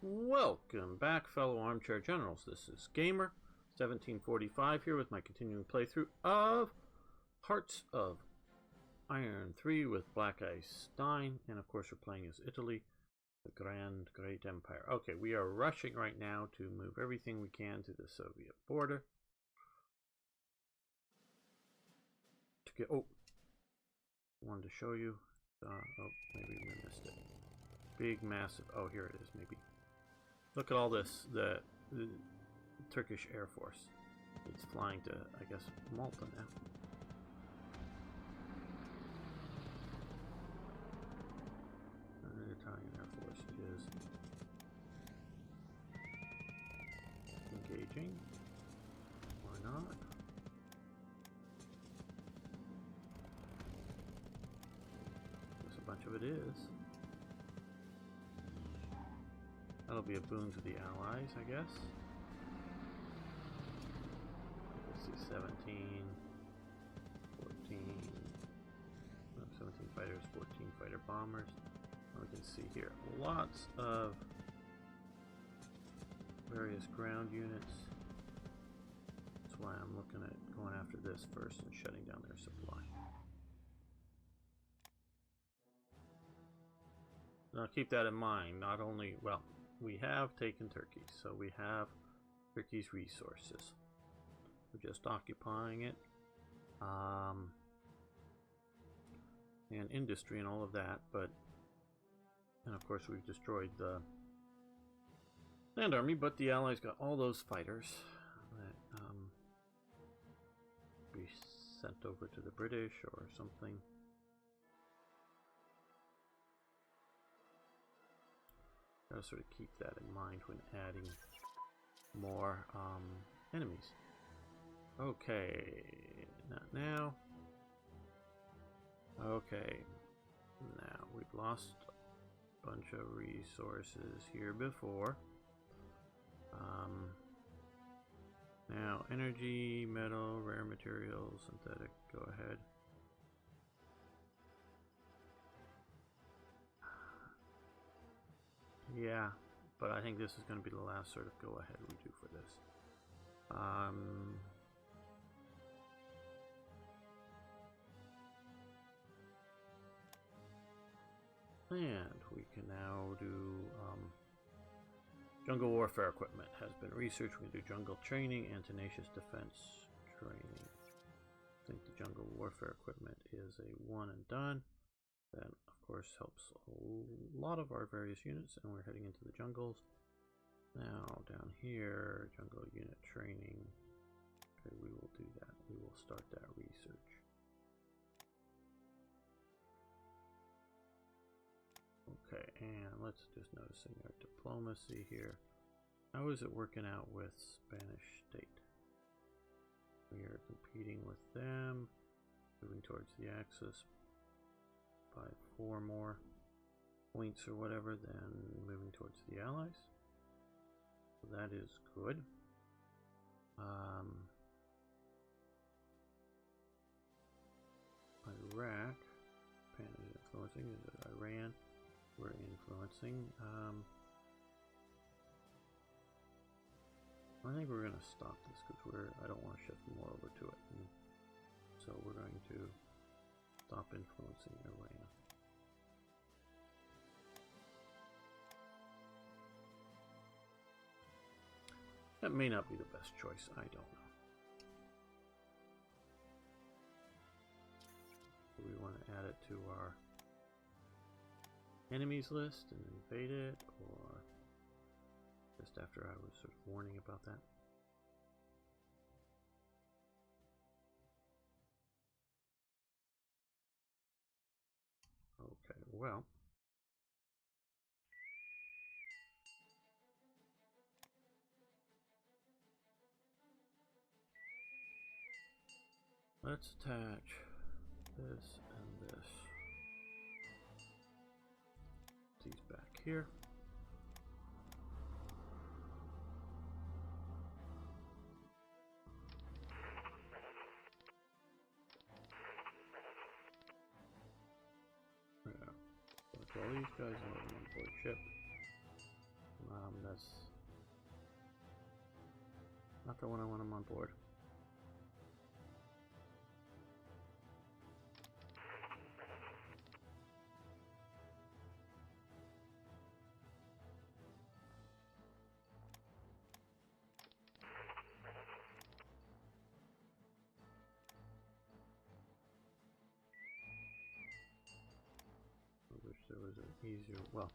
Welcome back, fellow armchair generals. This is Gamer 1745 here with my continuing playthrough of Hearts of Iron 3 with Black Ice Stein, and of course we're playing as Italy, the Great Empire. Okay, we are rushing right now to move everything we can to the Soviet border. To get, wanted to show you. Maybe we missed it. Big, massive. Oh, here it is. Maybe. Look at all this. The Turkish Air Force. It's flying to, I guess, Malta now. The Italian Air Force is engaging. Why not? Guess a bunch of it is. That'll be a boon to the Allies, I guess. Let's see, 17, 14, no, 17 fighters, 14 fighter bombers. We can see here lots of various ground units. That's why I'm looking at going after this first and shutting down their supply. Now keep that in mind. Not only, well, we have taken Turkey, so we have Turkey's resources. We're just occupying it. And industry and all of that, and of course we've destroyed the land army, but the Allies got all those fighters that be sent over to the British or something. Gotta sort of keep that in mind when adding more enemies. Okay, not now. Okay, now we've lost a bunch of resources here before. Now energy, metal, rare materials, synthetic, go ahead. Yeah, but I think this is going to be the last sort of go ahead we do for this. And we can now do jungle warfare equipment has been researched. We can do jungle training and tenacious defense training. I think the jungle warfare equipment is a one and done. That of course helps a lot of our various units, and we're heading into the jungles. Now down here, jungle unit training. Okay, we will do that. We will start that research. Okay, and let's just noticing our diplomacy here. How is it working out with Spanish state? We are competing with them, moving towards the Axis by 4 more points or whatever than moving towards the Allies. So that is good. Iraq, Japan is influencing. Is it Iran? We're influencing. I think we're going to stop this because I don't want to shift more over to it. And so we're going to stop influencing Iran. That may not be the best choice. I don't know. Do we want to add it to our enemies list and invade it, or just after I was sort of warning about that? Okay, well, let's attach this and this. These back here. Yeah. All these guys are on board ship. has. Not the one I want him on board. I wish there was an easier, well.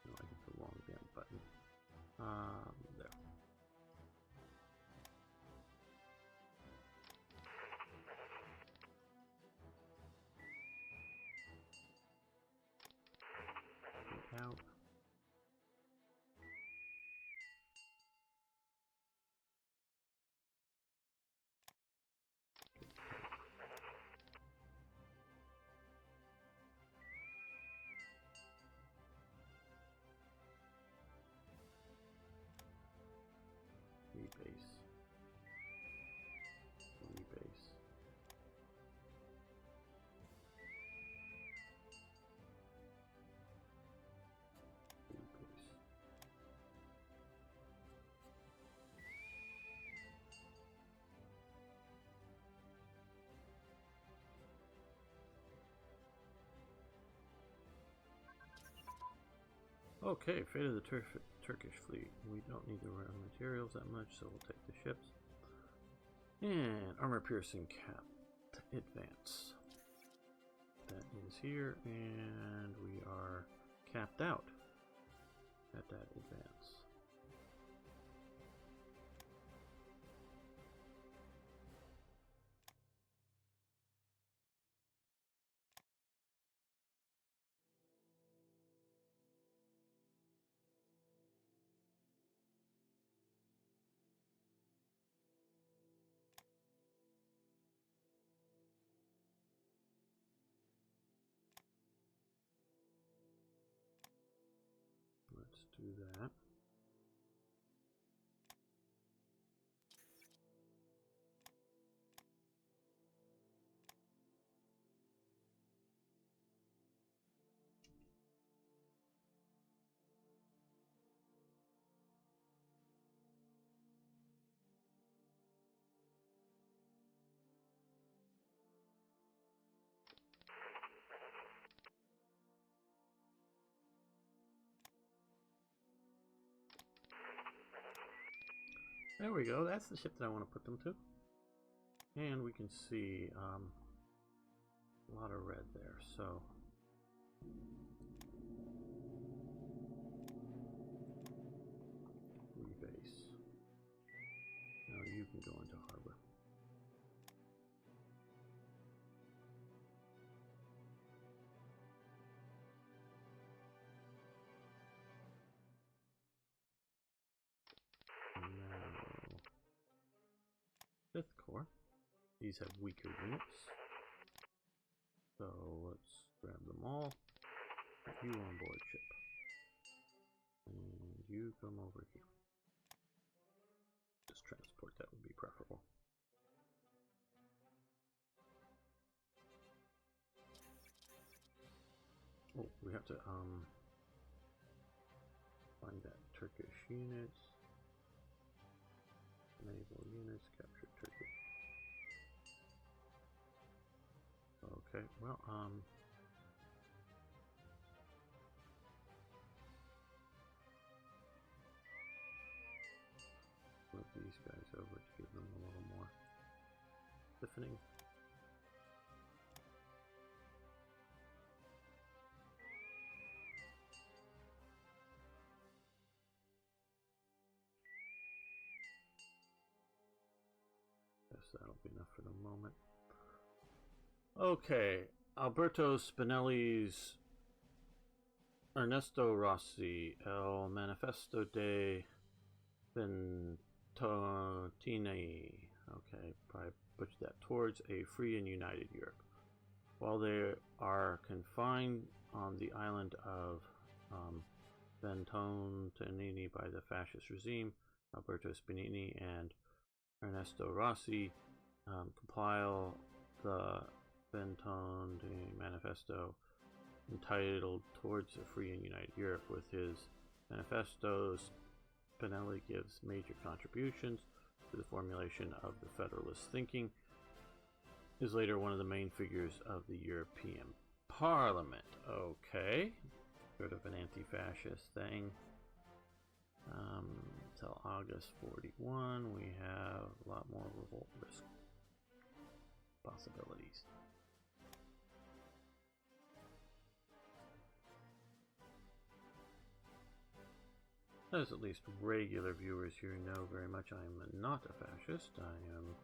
No, I hit the wrong damn button. There. Get out. Rebase. Rebase. Rebase. Okay, fate of the Turkish fleet. We don't need the raw materials that much, so we'll take the ships. And armor-piercing cap advance. That is here, and we are capped out at that advance. Let's do that. There we go, that's the ship that I want to put them to. And we can see a lot of red there, so rebase. Now you can go into harbor. Fifth Corps. These have weaker units. So let's grab them all. Put you on board ship. And you come over here. Just transport, that would be preferable. Oh, we have to find that Turkish units. Naval units, capture Turkey. Okay, well, move these guys over to give them a little more stiffening. That'll be enough for the moment. Okay, Alberto Spinelli's Ernesto Rossi, El Manifesto de Ventotini. Okay, probably butchered that. Towards a free and united Europe. While they are confined on the island of Ventotini by the fascist regime, Alberto Spinelli and Ernesto Rossi compile the Benton Manifesto, entitled Towards a Free and United Europe. With his manifestos, Spinelli gives major contributions to the formulation of the federalist thinking. Is later one of the main figures of the European Parliament. Okay, sort of an anti-fascist thing. Until August 41, we have a lot more revolt risk possibilities. As at least regular viewers here know very much, I am not a fascist. I am,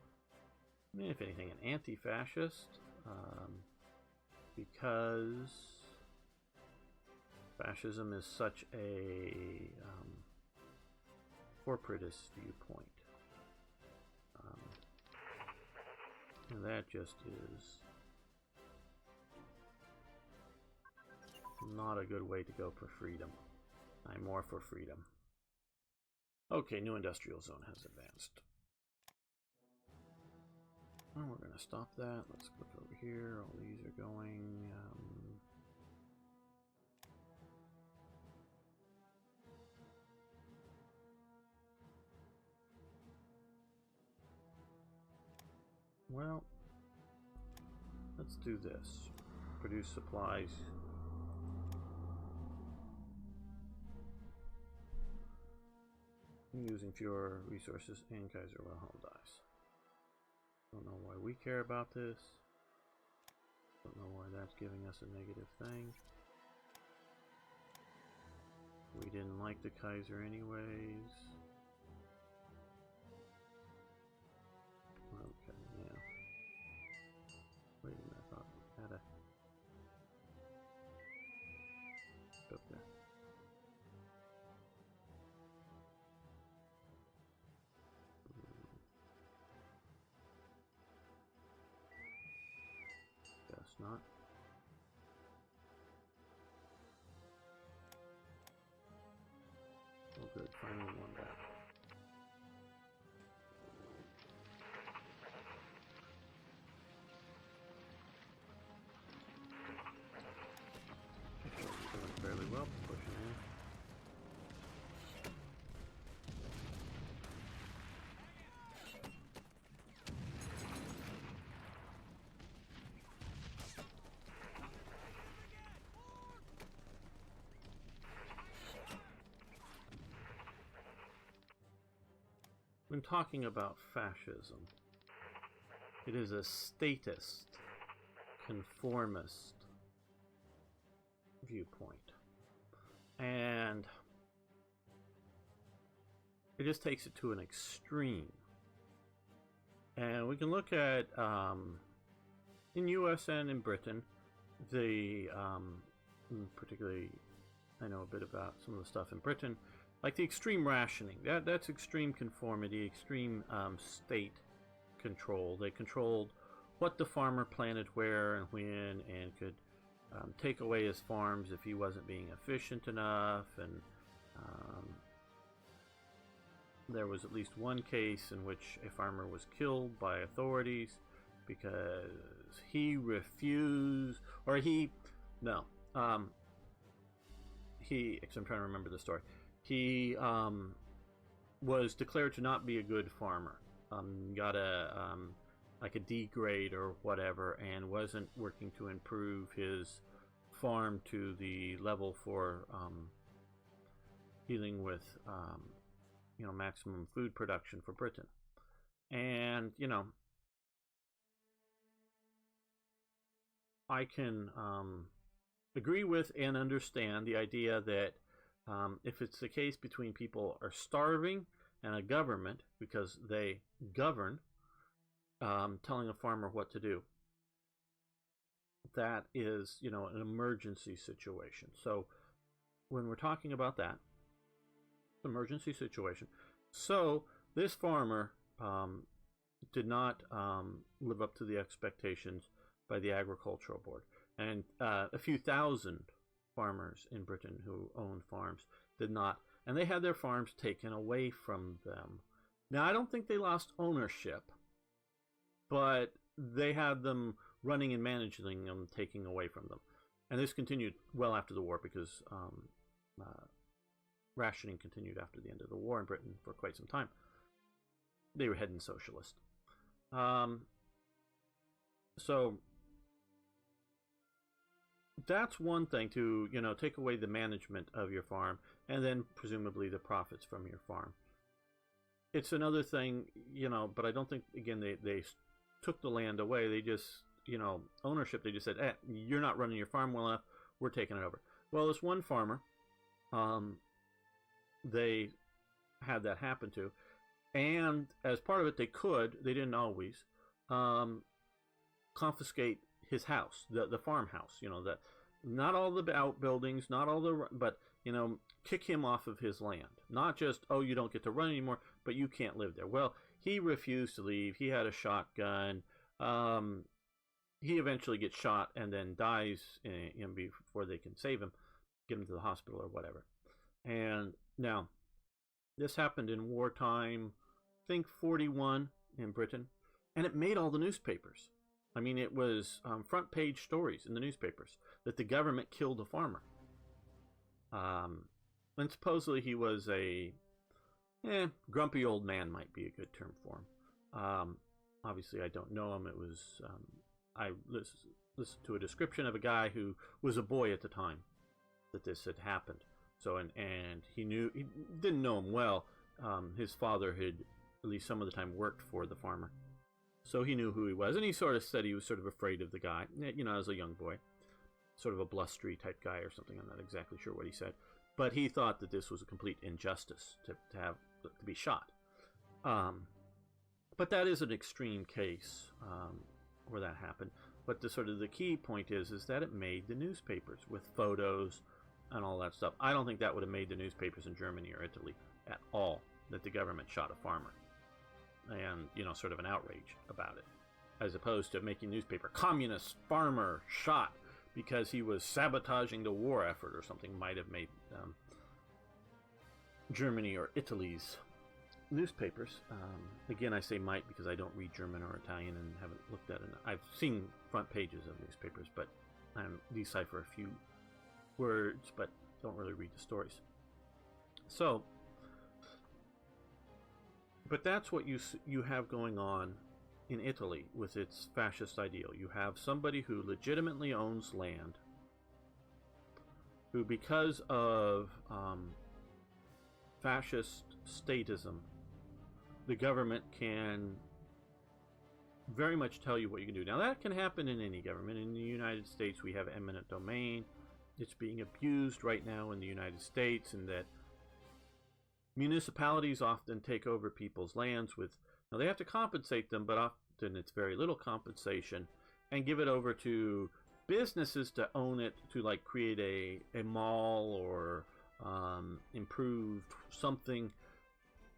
if anything, an anti-fascist, because fascism is such a corporatist viewpoint. And that just is not a good way to go for freedom. I'm more for freedom. Okay, new industrial zone has advanced. Well, we're going to stop that. Let's look over here. All these are going. Well, let's do this. Produce supplies. Using fewer resources, and Kaiser Wilhelm dies. Don't know why we care about this. Don't know why that's giving us a negative thing. We didn't like the Kaiser anyways. Okay, yeah. Wait a minute, I thought we had a... Up there. Guess not. Oh good, finally one back. Doing fairly well, pushing in. When talking about fascism, it is a statist, conformist viewpoint. And it just takes it to an extreme. And we can look at, in US and in Britain, the, particularly, I know a bit about some of the stuff in Britain, like the extreme rationing. That's extreme conformity, extreme state control. They controlled what the farmer planted where and when, and could take away his farms if he wasn't being efficient enough. And there was at least one case in which a farmer was killed by authorities because he refused, or he, no, he, I'm trying to remember the story. He was declared to not be a good farmer. Got a like a D grade or whatever, and wasn't working to improve his farm to the level for dealing with maximum food production for Britain. And I can agree with and understand the idea that if it's the case between people are starving and a government, because they govern, telling a farmer what to do, that is, an emergency situation. So when we're talking about that, emergency situation. So this farmer did not live up to the expectations by the Agricultural Board. And a few thousand farmers in Britain who owned farms did not, and they had their farms taken away from them. Now, I don't think they lost ownership, but they had them running and managing them, taking away from them. And this continued well after the war, because rationing continued after the end of the war in Britain for quite some time. They were heading socialist. So that's one thing, to take away the management of your farm, and then presumably the profits from your farm. It's another thing, but I don't think, again, they took the land away. They just, ownership, they just said, you're not running your farm well enough, we're taking it over. Well, this one farmer, they had that happen to, and as part of it, they didn't always, confiscate his house, the farmhouse, that not all the outbuildings, not all the, but, kick him off of his land. Not just, you don't get to run anymore, but you can't live there. Well, he refused to leave. He had a shotgun. He eventually gets shot and then dies before they can save him, get him to the hospital or whatever. And now, this happened in wartime, I think 41 in Britain, and it made all the newspapers. I mean, it was front page stories in the newspapers that the government killed a farmer. And supposedly he was a grumpy old man, might be a good term for him. Obviously, I don't know him. It was I listened to a description of a guy who was a boy at the time that this had happened. So and he didn't know him well. His father had, at least some of the time, worked for the farmer. So he knew who he was, and he sort of said he was sort of afraid of the guy, as a young boy. Sort of a blustery type guy or something. I'm not exactly sure what he said. But he thought that this was a complete injustice to be shot. But that is an extreme case where that happened. But the key point is that it made the newspapers with photos and all that stuff. I don't think that would have made the newspapers in Germany or Italy at all, that the government shot a farmer. And, sort of an outrage about it. As opposed to making newspaper, communist farmer shot because he was sabotaging the war effort or something, might have made Germany or Italy's newspapers. Again, I say might because I don't read German or Italian and haven't looked at it. I've seen front pages of newspapers, but I decipher a few words, but don't really read the stories. So, but that's what you have going on in Italy with its fascist ideal. You have somebody who legitimately owns land, who, because of fascist statism, the government can very much tell you what you can do. Now, that can happen in any government. In the United States, we have eminent domain. It's being abused right now in the United States, and that municipalities often take over people's lands now they have to compensate them, but often it's very little compensation, and give it over to businesses to own it, to like create a mall or improve something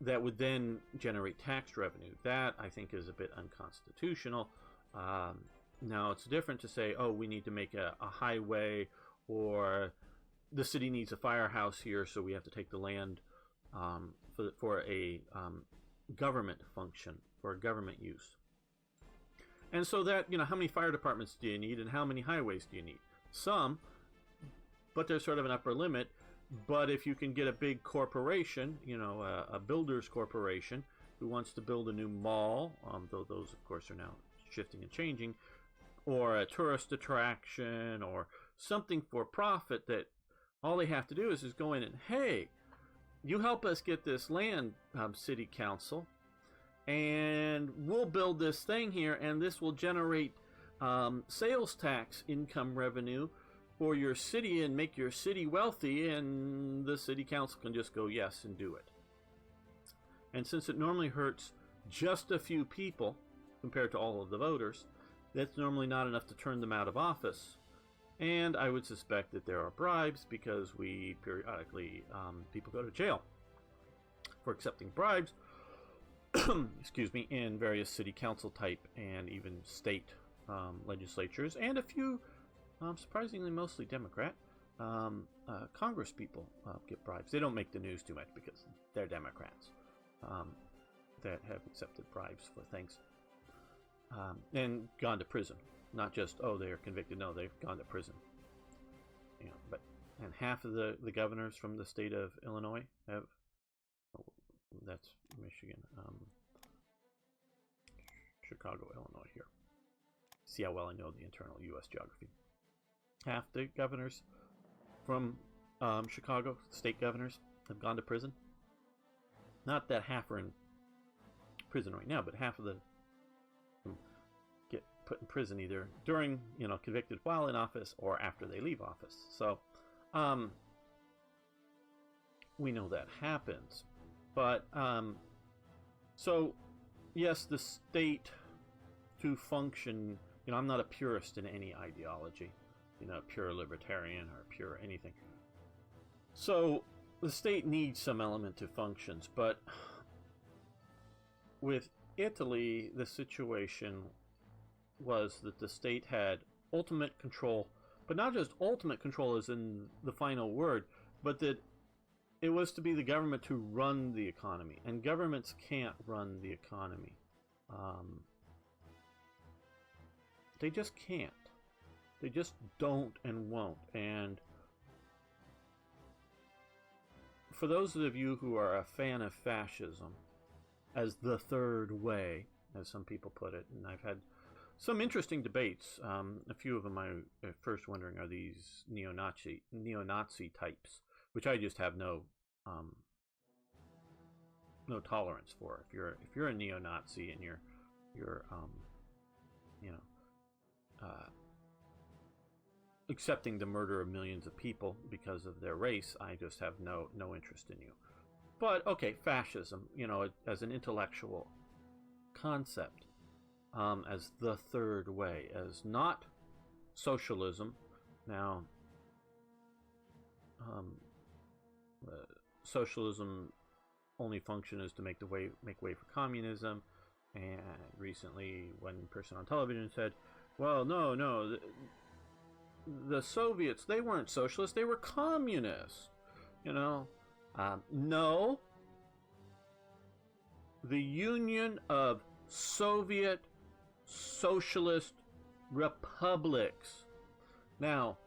that would then generate tax revenue. That, I think, is a bit unconstitutional. Now, it's different to say, we need to make a highway, or the city needs a firehouse here, so we have to take the land for a government function, for government use. And so that, how many fire departments do you need, and how many highways do you need? Some, but there's sort of an upper limit. But if you can get a big corporation, a builder's corporation who wants to build a new mall, though those, of course, are now shifting and changing, or a tourist attraction, or something for profit, that all they have to do is go in and, hey, you help us get this land, city council, and we'll build this thing here, and this will generate sales tax income revenue for your city and make your city wealthy, and the city council can just go yes and do it. And since it normally hurts just a few people compared to all of the voters, that's normally not enough to turn them out of office. And I would suspect that there are bribes, because we periodically, people go to jail for accepting bribes, excuse me, in various city council type and even state legislatures, and a few, surprisingly mostly Democrat, Congress people get bribes. They don't make the news too much because they're Democrats that have accepted bribes for things and gone to prison Not just, oh, they are convicted. No, they've gone to prison. You know, but and half of the governors from the state of Illinois have. Oh, that's Michigan. Chicago, Illinois. Here. See how well I know the internal U.S. geography. Half the governors from Chicago, state governors, have gone to prison. Not that half are in prison right now, but half of them get put in prison either during, convicted while in office or after they leave office. So, we know that happens. But, so, yes, the state to function, I'm not a purist in any ideology, pure libertarian or pure anything. So, the state needs some element to functions, but with Italy, the situation was that the state had ultimate control, but not just ultimate control as in the final word, but that it was to be the government to run the economy, and governments can't run the economy. They just can't. They just don't and won't. And for those of you who are a fan of fascism as the third way, as some people put it, and I've had some interesting debates. A few of them I first wondering, are these neo-Nazi types, which I just have no tolerance for. If you're a neo-Nazi and you're accepting the murder of millions of people because of their race, I just have no interest in you. But okay, fascism, as an intellectual concept, as the third way, as not socialism. Now, socialism only function is to make way for communism. And recently, one person on television said, "Well, no, the Soviets, they weren't socialists; they were communists." No. The Union of Soviet Socialist Republics. Now,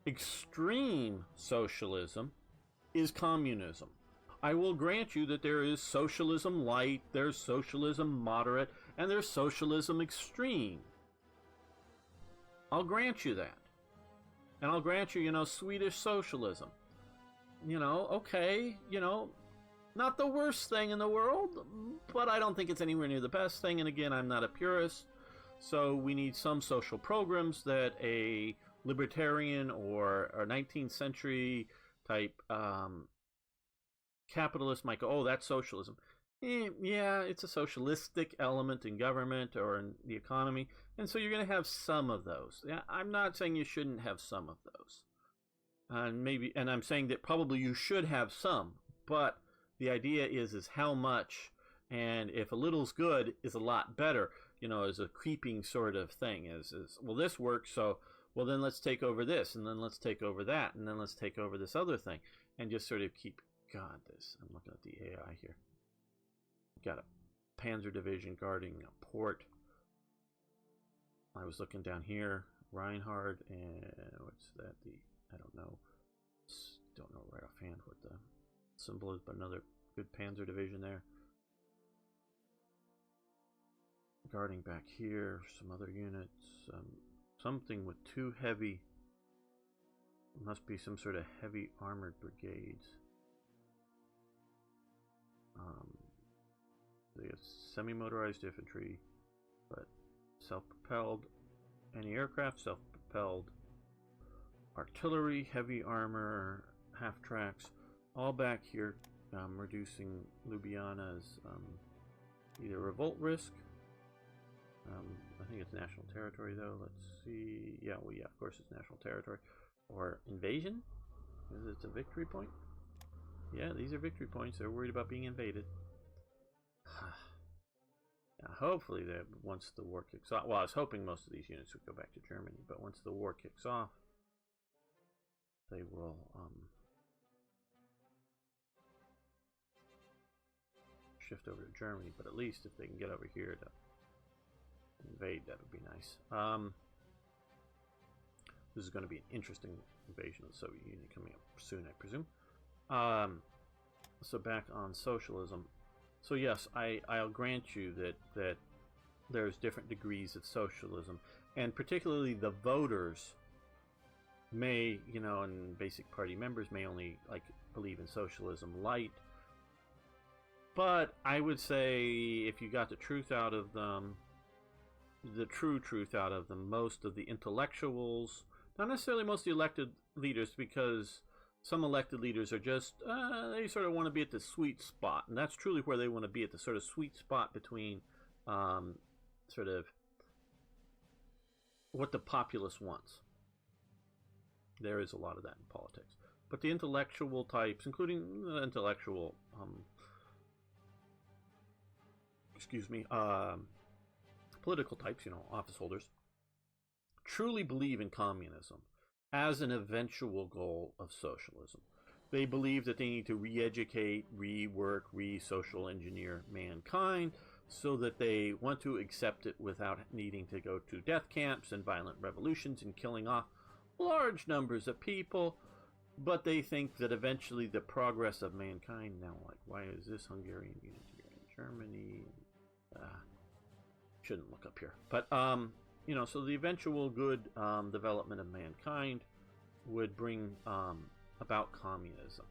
extreme socialism is communism. I will grant you that there is socialism light, there's socialism moderate, and there's socialism extreme. I'll grant you that. And I'll grant you, Swedish socialism. Okay, not the worst thing in the world, but I don't think it's anywhere near the best thing. And again, I'm not a purist, so we need some social programs that a libertarian or 19th century type capitalist might go, oh, that's socialism. Yeah, it's a socialistic element in government or in the economy, and so you're going to have some of those. Yeah, I'm not saying you shouldn't have some of those. And I'm saying that probably you should have some, but the idea is how much, and if a little's good is a lot better, as a creeping sort of thing, is well, this works, so, well, then let's take over this, and then let's take over that, and then let's take over this other thing, and just sort of keep, God, I'm looking at the AI here. Got a Panzer Division guarding a port. I was looking down here, Reinhard, and what's that, I don't know right offhand what the symbol is, but another good Panzer Division there. Guarding back here, some other units, something with two heavy, must be some sort of heavy armored brigades. They have semi-motorized infantry, but self-propelled anti-aircraft, self-propelled artillery, heavy armor, half-tracks, all back here, reducing Ljubljana's either revolt risk. I think it's national territory, though. Let's see. Yeah, of course it's national territory. Or invasion? Is it a victory point? Yeah, these are victory points. They're worried about being invaded. Now, hopefully, once the war kicks off, well, I was hoping most of these units would go back to Germany, but once the war kicks off, they will shift over to Germany. But at least if they can get over here to invade, that would be nice. this is going to be an interesting invasion of the Soviet Union coming up soon, I presume. So back on socialism. So yes, I'll grant you that there's different degrees of socialism, and particularly the voters may, and basic party members may only believe in socialism light. But I would say if you got the truth out of them, the true truth out of them, most of the intellectuals, not necessarily most of the elected leaders, because some elected leaders are just, they sort of want to be at the sweet spot. And that's truly where they want to be, at the sort of sweet spot between sort of what the populace wants. There is a lot of that in politics. But the intellectual types, including the intellectual, political types, office holders, truly believe in communism as an eventual goal of socialism. They believe that they need to re-educate, rework, re-social engineer mankind so that they want to accept it without needing to go to death camps and violent revolutions and killing off large numbers of people. But they think that eventually the progress of mankind, now, why is this Hungarian unity in Germany? Shouldn't look up here. But, so the eventual good development of mankind would bring about communism.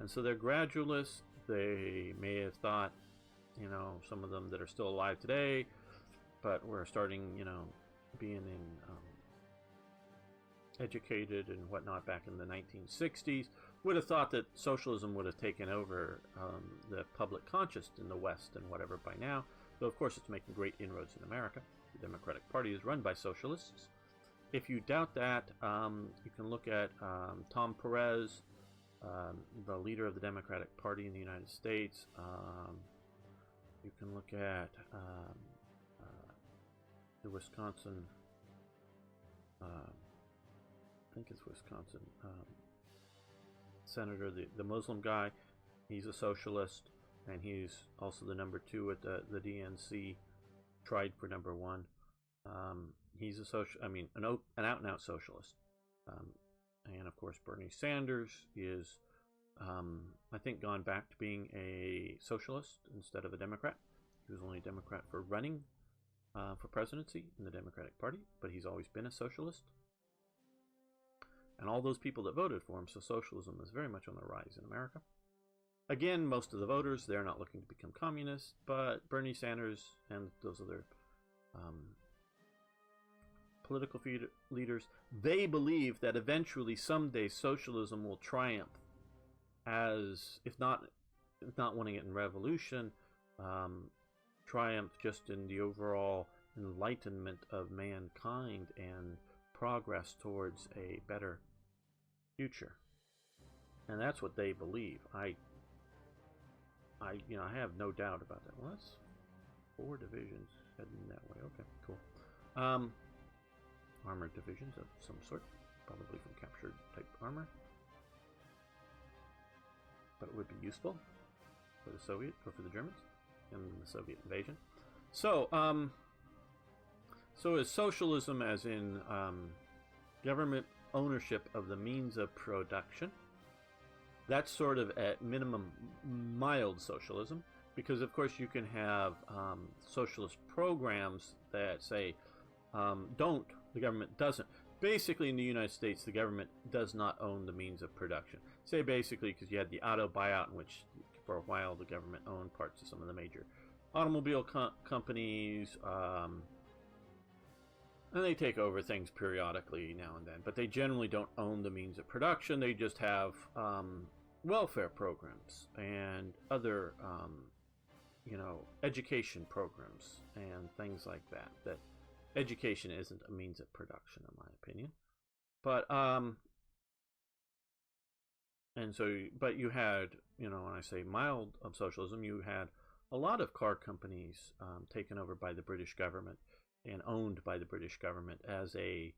And so they're gradualists. They may have thought, some of them that are still alive today, but we're starting, being educated and whatnot back in the 1960s, would have thought that socialism would have taken over the public conscious in the West and whatever by now. Though, of course, it's making great inroads in America. The Democratic Party is run by socialists. If you doubt that, you can look at Tom Perez, the leader of the Democratic Party in the United States. You can look at the Wisconsin, I think it's Wisconsin, senator, the Muslim guy. He's a socialist, and he's also the number 2 at the DNC, tried for number 1. He's an out-and-out socialist. And of course, Bernie Sanders is, I think, gone back to being a socialist instead of a Democrat. He was only a Democrat for running for presidency in the Democratic Party, but he's always been a socialist. And all those people that voted for him, so socialism is very much on the rise in America. Again, most of the voters, they're not looking to become communists, but Bernie Sanders and those other political leaders, they believe that eventually, someday, socialism will triumph as, if not wanting it in revolution, triumph just in the overall enlightenment of mankind and progress towards a better future. And that's what they believe. I have no doubt about that. Well, that's 4 divisions heading that way. Okay, cool. Armored divisions of some sort, probably from captured type armor. But it would be useful for the Soviet or for the Germans in the Soviet invasion. So, is socialism, as in government ownership of the means of production? That's sort of at minimum mild socialism, because of course you can have socialist programs that say the government doesn't. Basically, in the United States, the government does not own the means of production. Say basically because you had the auto buyout, in which for a while the government owned parts of some of the major automobile companies, and they take over things periodically now and then, but they generally don't own the means of production. They just have welfare programs and other education programs and things like that. That education isn't a means of production, in my opinion. But but you had, when I say mild of socialism, you had a lot of car companies taken over by the British government and owned by the British government as a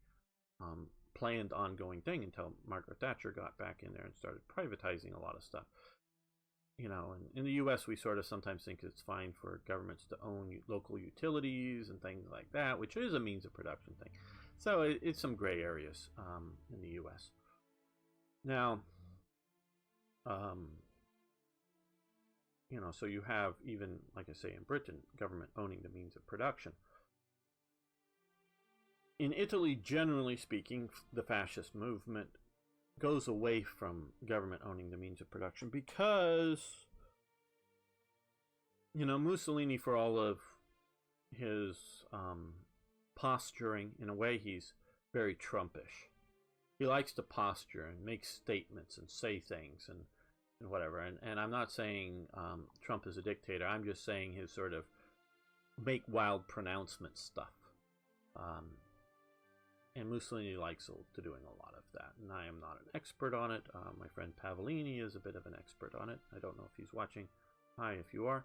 planned ongoing thing until Margaret Thatcher got back in there and started privatizing a lot of stuff. And in the U.S., we sort of sometimes think it's fine for governments to own local utilities and things like that, which is a means of production thing. So it's some gray areas in the U.S. Now, so you have, even, like I say, in Britain, government owning the means of production. In Italy, generally speaking, the fascist movement goes away from government owning the means of production because, Mussolini, for all of his posturing, in a way, he's very Trumpish. He likes to posture and make statements and say things and whatever. And I'm not saying Trump is a dictator. I'm just saying his sort of make wild pronouncement stuff. And Mussolini likes to doing a lot of that. And I am not an expert on it. My friend Pavlini is a bit of an expert on it. I don't know if he's watching. Hi, if you are.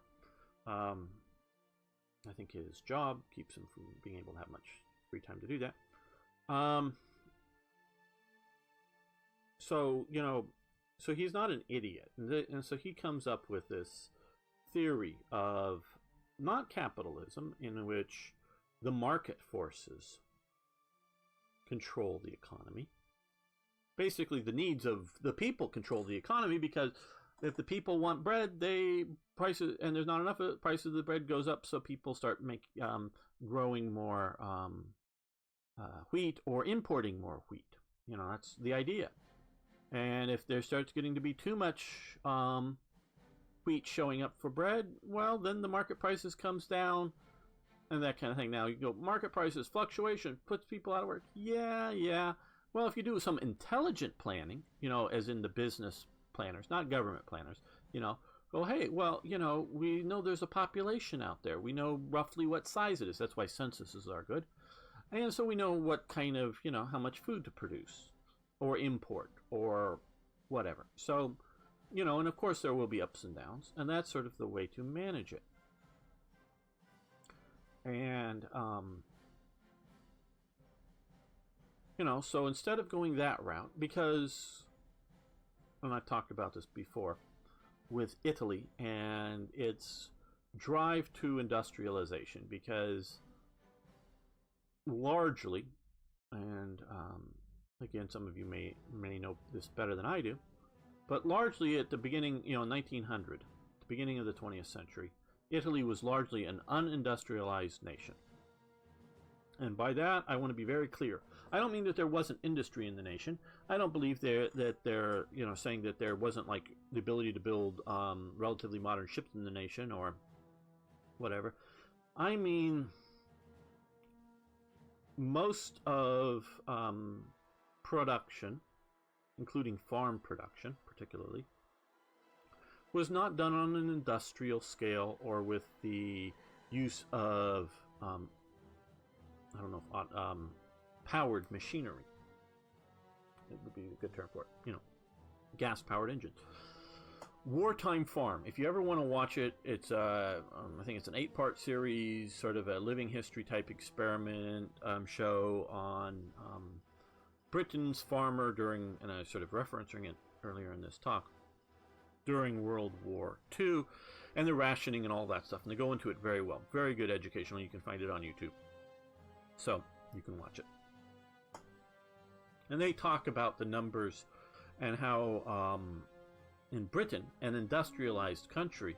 I think his job keeps him from being able to have much free time to do that. So he's not an idiot. And so he comes up with this theory of not capitalism, in which the market forces control the economy. Basically, the needs of the people control the economy, because if the people want bread, prices, and there's not enough of it, prices of the bread goes up, so people start growing more wheat or importing more wheat. That's the idea. And if there starts getting to be too much wheat showing up for bread, well, then the market prices comes down and that kind of thing. Now, you go, market prices, fluctuation, puts people out of work. Yeah. Well, if you do some intelligent planning, as in the business planners, not government planners, go, hey, well, we know there's a population out there. We know roughly what size it is. That's why censuses are good. And so we know what kind of, how much food to produce or import or whatever. So, and of course there will be ups and downs, and that's sort of the way to manage it. And, so instead of going that route, because, and I've talked about this before, with Italy and its drive to industrialization, because largely, and again, some of you may know this better than I do, but largely at the beginning, 1900, the beginning of the 20th century, Italy was largely an unindustrialized nation. And by that, I want to be very clear. I don't mean that there wasn't industry in the nation. I don't believe that they're saying that there wasn't like the ability to build relatively modern ships in the nation or whatever. I mean, most of production, including farm production particularly, was not done on an industrial scale or with the use of powered machinery. It would be a good term for it. Gas-powered engines. Wartime Farm. If you ever want to watch it, it's I think it's an 8-part series, sort of a living history type experiment show on Britain's farmer during, and I was sort of referencing it earlier in this talk, during World War II, and the rationing and all that stuff. And they go into it very well. Very good educational. You can find it on YouTube. So you can watch it. And they talk about the numbers and how in Britain, an industrialized country,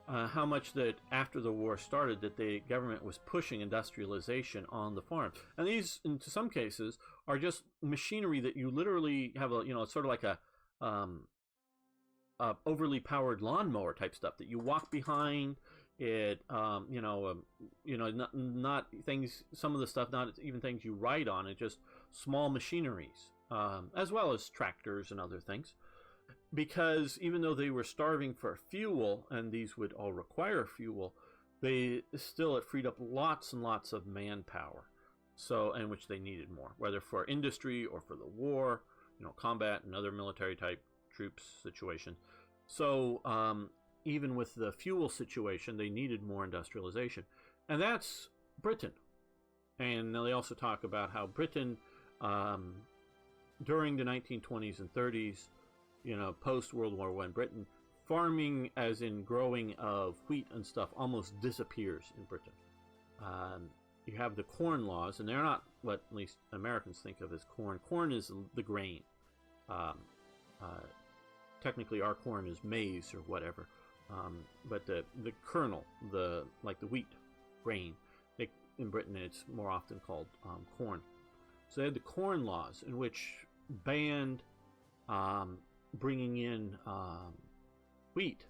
how much that after the war started that the government was pushing industrialization on the farms. And these, in some cases, are just machinery that you literally have it's sort of like a overly powered lawnmower type stuff that you walk behind. It, not things, some of the stuff, not even things you ride on, it's just small machineries, as well as tractors and other things. Because even though they were starving for fuel, and these would all require fuel, they still, it freed up lots and lots of manpower. So, in which they needed more, whether for industry or for the war, combat and other military type troops situations. So, even with the fuel situation, they needed more industrialization. And that's Britain. And they also talk about how Britain, during the 1920s and 30s, post-World War I Britain, farming, as in growing of wheat and stuff, almost disappears in Britain. You have the corn laws, and they're not what at least Americans think of as corn. Corn is the grain. Technically, our corn is maize or whatever, but the kernel, like the wheat grain, in Britain it's more often called corn. So they had the Corn Laws, in which banned bringing in wheat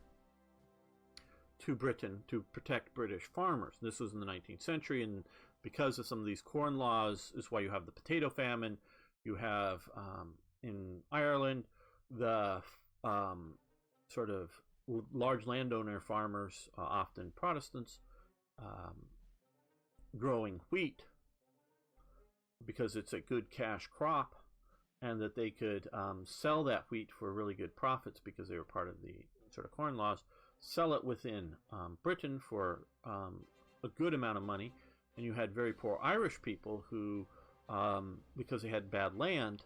to Britain to protect British farmers. This was in the 19th century, and because of some of these corn laws is why you have the potato famine. You have in Ireland the sort of large landowner farmers, often Protestants, growing wheat because it's a good cash crop, and that they could sell that wheat for really good profits because they were part of the sort of corn laws, sell it within Britain for a good amount of money. And you had very poor Irish people who, because they had bad land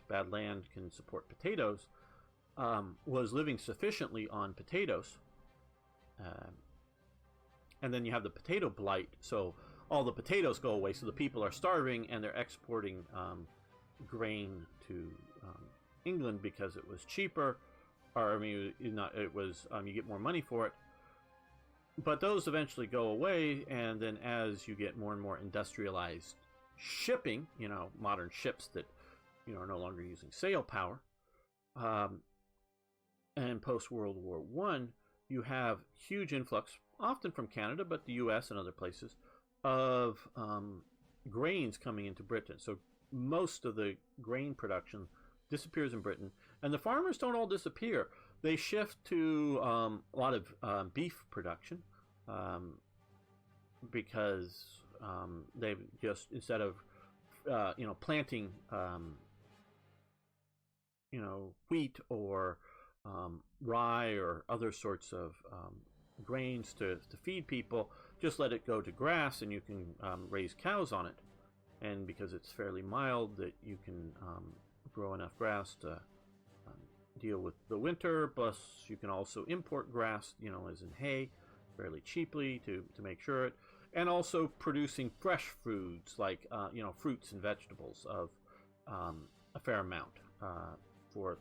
can support potatoes, was living sufficiently on potatoes. And then you have the potato blight, so all the potatoes go away, so the people are starving, and they're exporting grain to England because it was cheaper, or I mean, it was you get more money for it. But those eventually go away, and then as you get more and more industrialized shipping, modern ships that are no longer using sail power, and post World War I, you have huge influx, often from Canada, but the U.S. and other places, of grains coming into Britain. So most of the grain production disappears in Britain, and the farmers don't all disappear. They shift to a lot of beef production, because they've just, instead of planting wheat or rye or other sorts of grains to feed people, just let it go to grass, and you can raise cows on it. And because it's fairly mild, that you can grow enough grass to deal with the winter. Plus, you can also import grass, as in hay, fairly cheaply to make sure it. And also producing fresh foods like fruits and vegetables of a fair amount for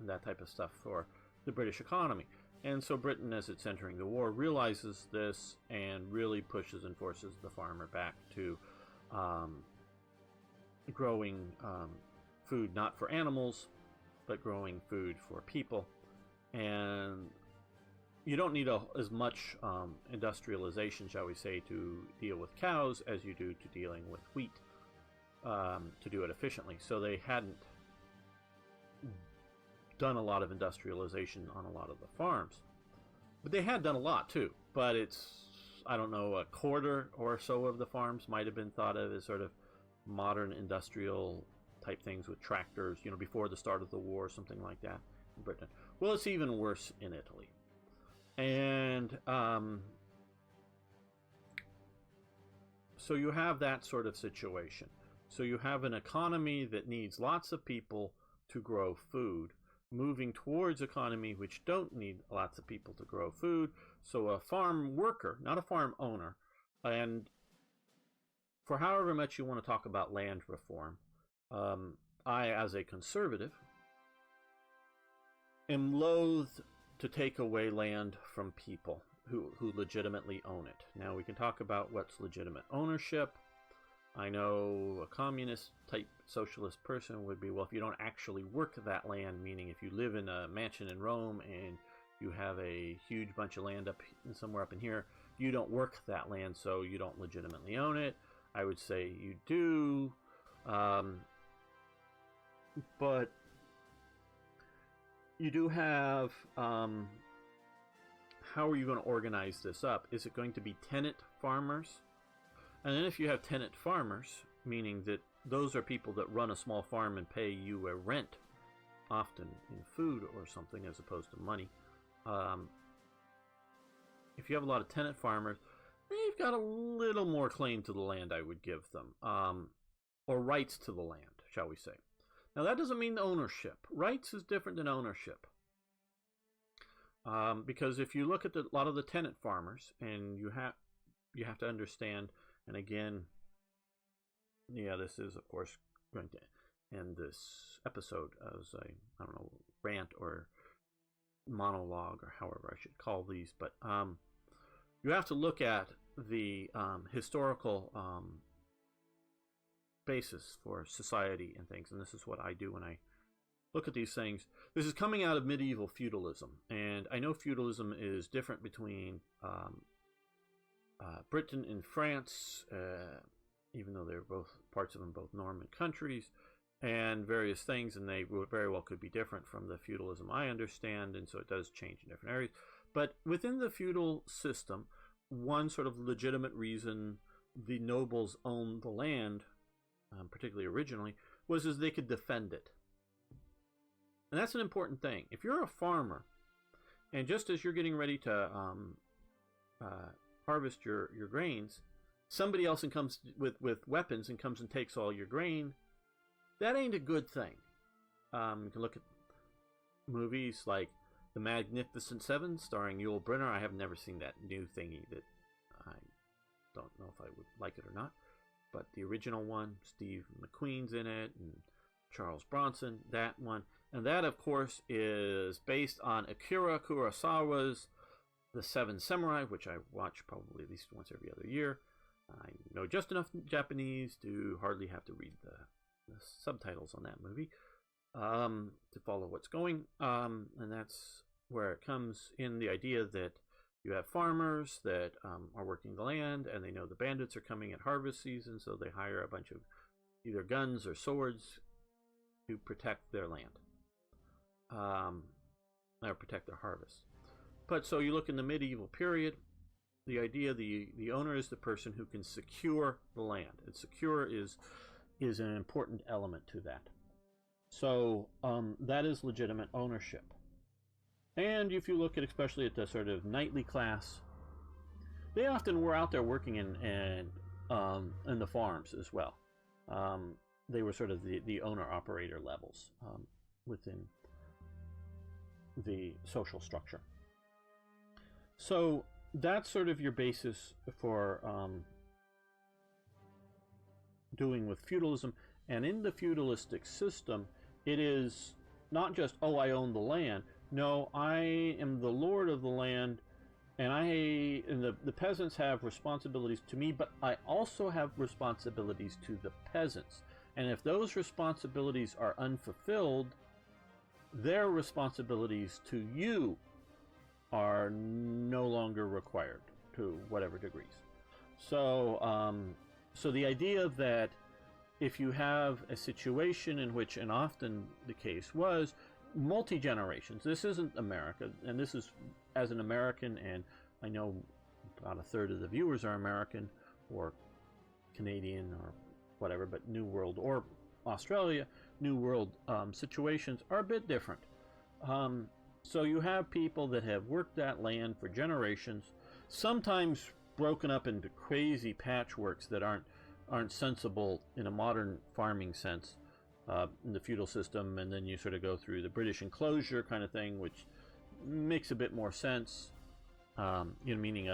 that type of stuff for the British economy. And so Britain, as it's entering the war, realizes this and really pushes and forces the farmer back to growing food not for animals, but growing food for people. And you don't need as much industrialization, shall we say, to deal with cows as you do to dealing with wheat, to do it efficiently. So they hadn't done a lot of industrialization on a lot of the farms, but they had done a lot too. But it's, I don't know, a quarter or so of the farms might have been thought of as sort of modern industrial type things with tractors, before the start of the war, something like that in Britain. Well, it's even worse in Italy. And so you have that sort of situation. So you have an economy that needs lots of people to grow food, moving towards economy which don't need lots of people to grow food. So a farm worker, not a farm owner, and for however much you want to talk about land reform, I, as a conservative, am loath to take away land from people who legitimately own it. Now, we can talk about what's legitimate ownership. I know a communist type socialist person would be, well, if you don't actually work that land, meaning if you live in a mansion in Rome and you have a huge bunch of land somewhere up in here, you don't work that land, so you don't legitimately own it. I would say you do, but you do have, how are you going to organize this up? Is it going to be tenant farmers? And then if you have tenant farmers, meaning that those are people that run a small farm and pay you a rent, often in food or something as opposed to money. If you have a lot of tenant farmers, they've got a little more claim to the land, I would give them, or rights to the land, shall we say. Now, that doesn't mean ownership. Rights is different than ownership. Because if you look at a lot of the tenant farmers, and you have to understand, and again, yeah, this is, of course, going to end this episode as a, I don't know, rant or monologue or however I should call these. But you have to look at the historical basis for society and things. And this is what I do when I look at these things. This is coming out of medieval feudalism. And I know feudalism is different between Britain and France, even though they're both parts of them, both Norman countries, and various things, and they very well could be different from the feudalism I understand, and so it does change in different areas. But within the feudal system, one sort of legitimate reason the nobles owned the land, particularly originally, was as they could defend it. And that's an important thing. If you're a farmer, and just as you're getting ready to harvest your grains, somebody else comes with weapons and comes and takes all your grain, that ain't a good thing. You can look at movies like The Magnificent Seven, starring Yul Brynner. I have never seen that new thingy that I don't know if I would like it or not. But the original one, Steve McQueen's in it, and Charles Bronson, that one. And that, of course, is based on Akira Kurosawa's The Seven Samurai, which I watch probably at least once every other year. I know just enough Japanese to hardly have to read the subtitles on that movie to follow what's going. And that's where it comes in, the idea that you have farmers that are working the land, and they know the bandits are coming at harvest season, so they hire a bunch of either guns or swords to protect their land, or protect their harvest. But so you look in the medieval period, the idea the owner is the person who can secure the land. And secure is an important element to that. So that is legitimate ownership. And if you look at, especially at the sort of knightly class, they often were out there working in the farms as well. They were sort of the owner-operator levels within the social structure. So that's sort of your basis for doing with feudalism. And in the feudalistic system, it is not just, oh, I own the land. No, I am the lord of the land, and the peasants have responsibilities to me, but I also have responsibilities to the peasants. And if those responsibilities are unfulfilled, their responsibilities to you are no longer required, to whatever degrees. So, so the idea that if you have a situation in which, and often the case was, multi-generations, this isn't America, and this is, as an American, and I know about a third of the viewers are American or Canadian or whatever, but New World or Australia, New World situations are a bit different. So you have people that have worked that land for generations, sometimes broken up into crazy patchworks that aren't sensible in a modern farming sense in the feudal system, and then you sort of go through the British enclosure kind of thing, which makes a bit more sense. Meaning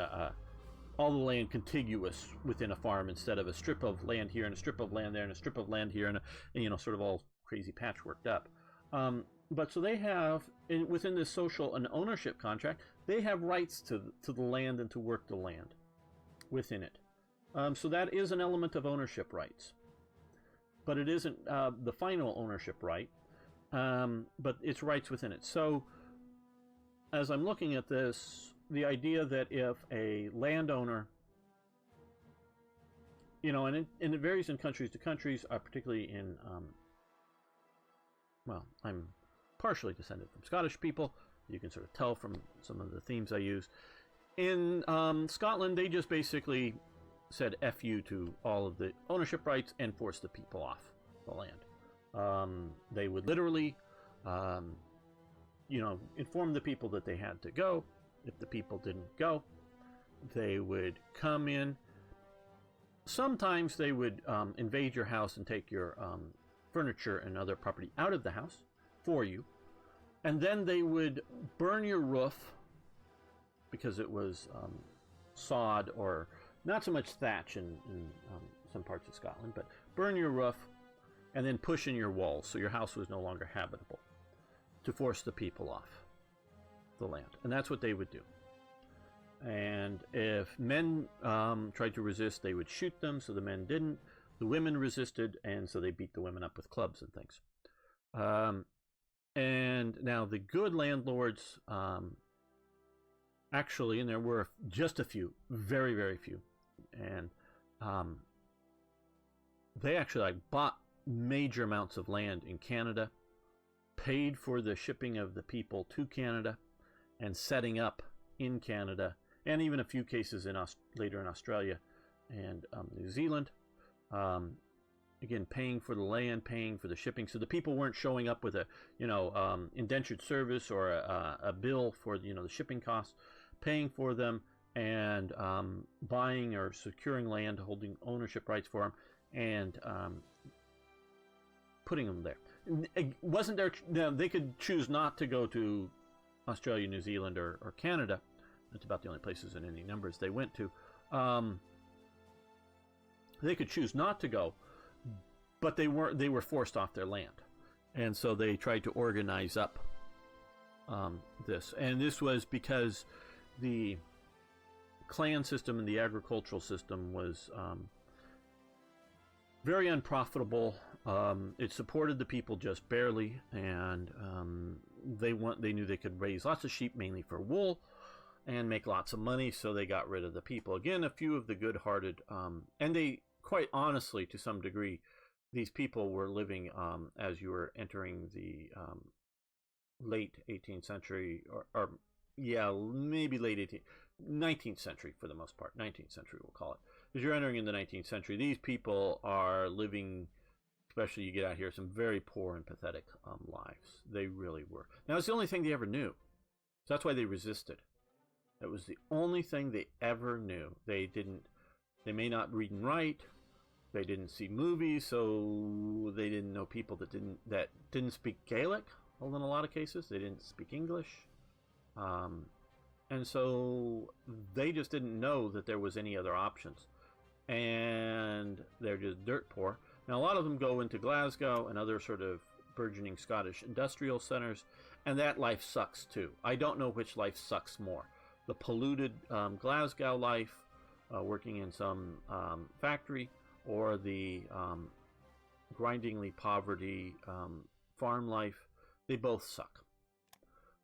all the land contiguous within a farm instead of a strip of land here and a strip of land there and a strip of land here and sort of all crazy patchworked up. But so they have, within this social and ownership contract, they have rights to the land and to work the land within it. So that is an element of ownership rights. But it isn't the final ownership right, but it's rights within it. So as I'm looking at this, the idea that if a landowner, and it varies in countries to countries, particularly in, I'm partially descended from Scottish people. You can sort of tell from some of the themes I use. In Scotland, they just basically said F you to all of the ownership rights and forced the people off the land. They would literally, inform the people that they had to go. If the people didn't go, they would come in. Sometimes they would invade your house and take your furniture and other property out of the house for you. And then they would burn your roof because it was sod, or not so much thatch in some parts of Scotland, but burn your roof, and then push in your walls so your house was no longer habitable to force the people off the land. And that's what they would do. And if men tried to resist, they would shoot them, so the men didn't. The women resisted, and so they beat the women up with clubs and things. And now the good landlords, actually, and there were just a few, very, very few, and they actually bought major amounts of land in Canada, paid for the shipping of the people to Canada, and setting up in Canada, and even a few cases later in Australia and New Zealand. Again, paying for the land, paying for the shipping, so the people weren't showing up with a indentured service or a bill for the shipping costs, paying for them and buying or securing land, holding ownership rights for them, and putting them there. It wasn't there. Now, they could choose not to go to Australia, New Zealand, or Canada. That's about the only places in any numbers they went to. They could choose not to go, but they were forced off their land, and so they tried to organize up this. And this was because the clan system and the agricultural system was very unprofitable. It supported the people just barely, and they knew they could raise lots of sheep, mainly for wool, and make lots of money, so they got rid of the people. Again, a few of the good-hearted, and they, quite honestly, to some degree, these people were living as you were entering the late 18th century, or maybe late 19th century for the most part. 19th century, we'll call it. As you're entering in the 19th century, these people are living, especially you get out here, some very poor and pathetic lives. They really were. Now, it's the only thing they ever knew. So that's why they resisted. That was the only thing they ever knew. They may not read and write. They didn't see movies, so they didn't know people that didn't speak Gaelic. Well, in a lot of cases, they didn't speak English, and so they just didn't know that there was any other options. And they're just dirt poor. Now, a lot of them go into Glasgow and other sort of burgeoning Scottish industrial centers, and that life sucks too. I don't know which life sucks more. The polluted Glasgow life, working in some factory, or the grindingly poverty farm life. They both suck.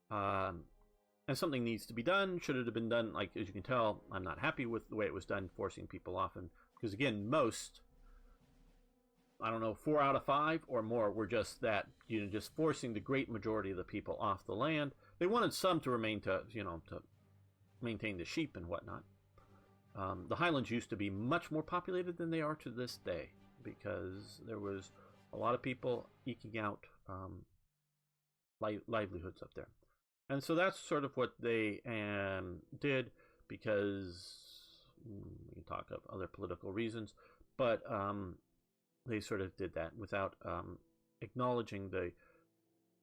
And something needs to be done. Should it have been done? Like, as you can tell, I'm not happy with the way it was done, forcing people off. And because again, most, I don't know, 4 out of 5 or more were just that, just forcing the great majority of the people off the land. They wanted some to remain to maintain the sheep and whatnot. The Highlands used to be much more populated than they are to this day, because there was a lot of people eking out livelihoods up there. And so that's sort of what they did, because we can talk of other political reasons, but they sort of did that without acknowledging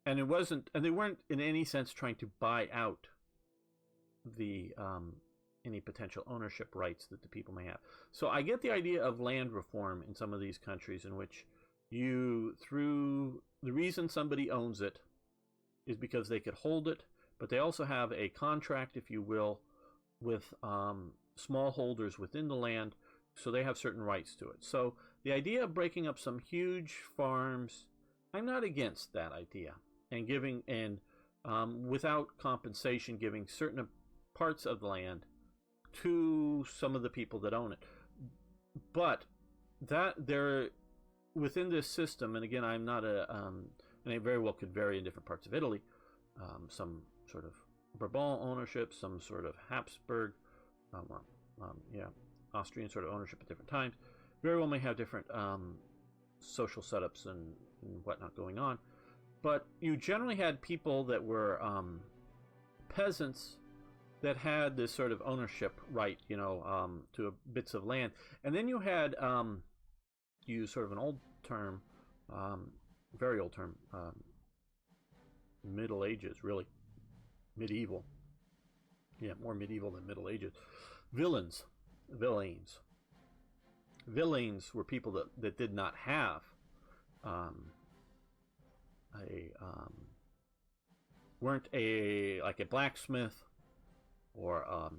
and they weren't in any sense trying to buy out the any potential ownership rights that the people may have. So I get the idea of land reform in some of these countries, in which through the reason somebody owns it is because they could hold it, but they also have a contract, if you will, with smallholders within the land, so they have certain rights to it. So the idea of breaking up some huge farms, I'm not against that idea, and giving without compensation, giving certain parts of the land to some of the people that own it. But that they're within this system, and again, I'm not and it very well could vary in different parts of Italy. Some sort of Bourbon ownership, some sort of Habsburg, Austrian sort of ownership at different times. Very well may have different social setups and whatnot going on. But you generally had people that were peasants that had this sort of ownership right, to bits of land. And then you had, use sort of an old term, very old term, Middle Ages, really. Medieval. Yeah, more medieval than Middle Ages. Villeins. Villains were people that did not have weren't like a blacksmith or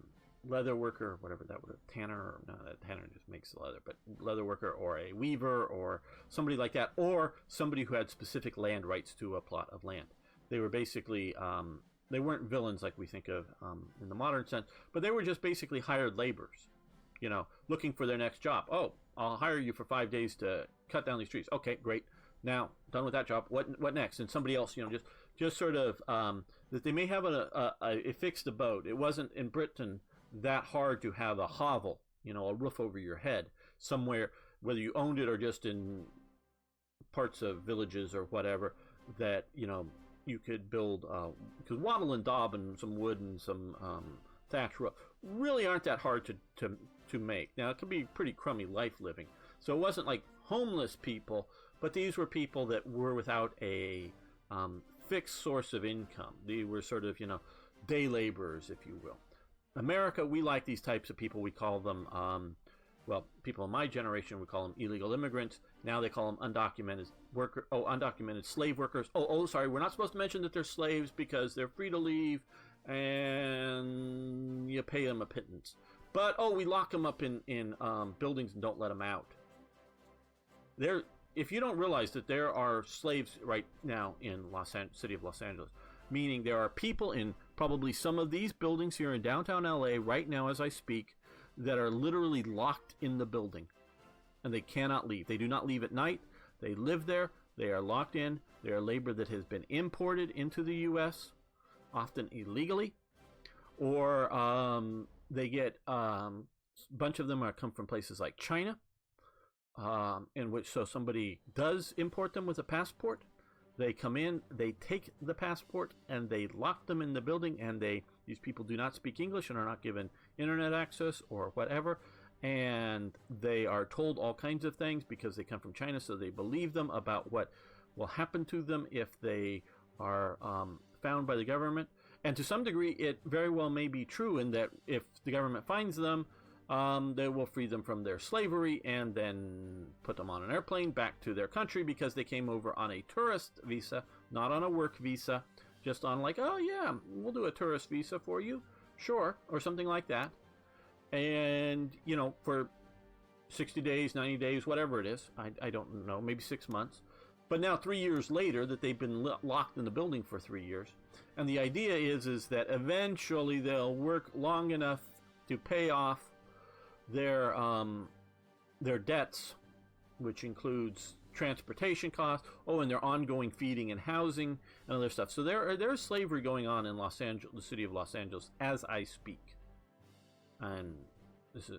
leather worker, whatever that would have, tanner, or no, that tanner just makes the leather, but leather worker or a weaver or somebody like that, or somebody who had specific land rights to a plot of land. They were basically, they weren't villains like we think of in the modern sense, but they were just basically hired laborers, you know, looking for their next job. Oh, I'll hire you for 5 days to cut down these trees. Okay, great. Now, done with that job, what next? And somebody else, you know, just sort of, that they may have a fixed abode. It wasn't in Britain that hard to have a hovel, you know, a roof over your head somewhere, whether you owned it or just in parts of villages or whatever, that, you know, you could build, because wattle and daub and some wood and some thatch roof really aren't that hard to make. Now, it can be pretty crummy life living. So it wasn't like homeless people, but these were people that were without a fixed source of income. They were sort of, you know, day laborers, if you will. America, we like these types of people. We call them, well, people in my generation would call them illegal immigrants. Now they call them undocumented undocumented slave workers. Sorry, we're not supposed to mention that they're slaves because they're free to leave and you pay them a pittance. But, we lock them up in buildings and don't let them out. If you don't realize that there are slaves right now in city of Los Angeles, meaning there are people in probably some of these buildings here in downtown LA right now as I speak that are literally locked in the building and they cannot leave. They do not leave at night. They live there. They are locked in. They are labor that has been imported into the U.S., often illegally, or they get a bunch of them come from places like China, in which somebody does import them with a passport. They come in, they take the passport, and they lock them in the building, and these people do not speak English and are not given internet access or whatever, and they are told all kinds of things because they come from China, so they believe them about what will happen to them if they are found by the government. And to some degree, it very well may be true in that if the government finds them, they will free them from their slavery and then put them on an airplane back to their country because they came over on a tourist visa, not on a work visa, just on like, oh yeah, we'll do a tourist visa for you, sure, or something like that. And, you know, for 60 days, 90 days, whatever it is, I don't know, maybe 6 months. But now 3 years later that they've been locked in the building for 3 years. And the idea is that eventually they'll work long enough to pay off their debts, which includes transportation costs, and their ongoing feeding and housing and other stuff. So there's slavery going on in Los Angeles, the city of Los Angeles, as I speak. And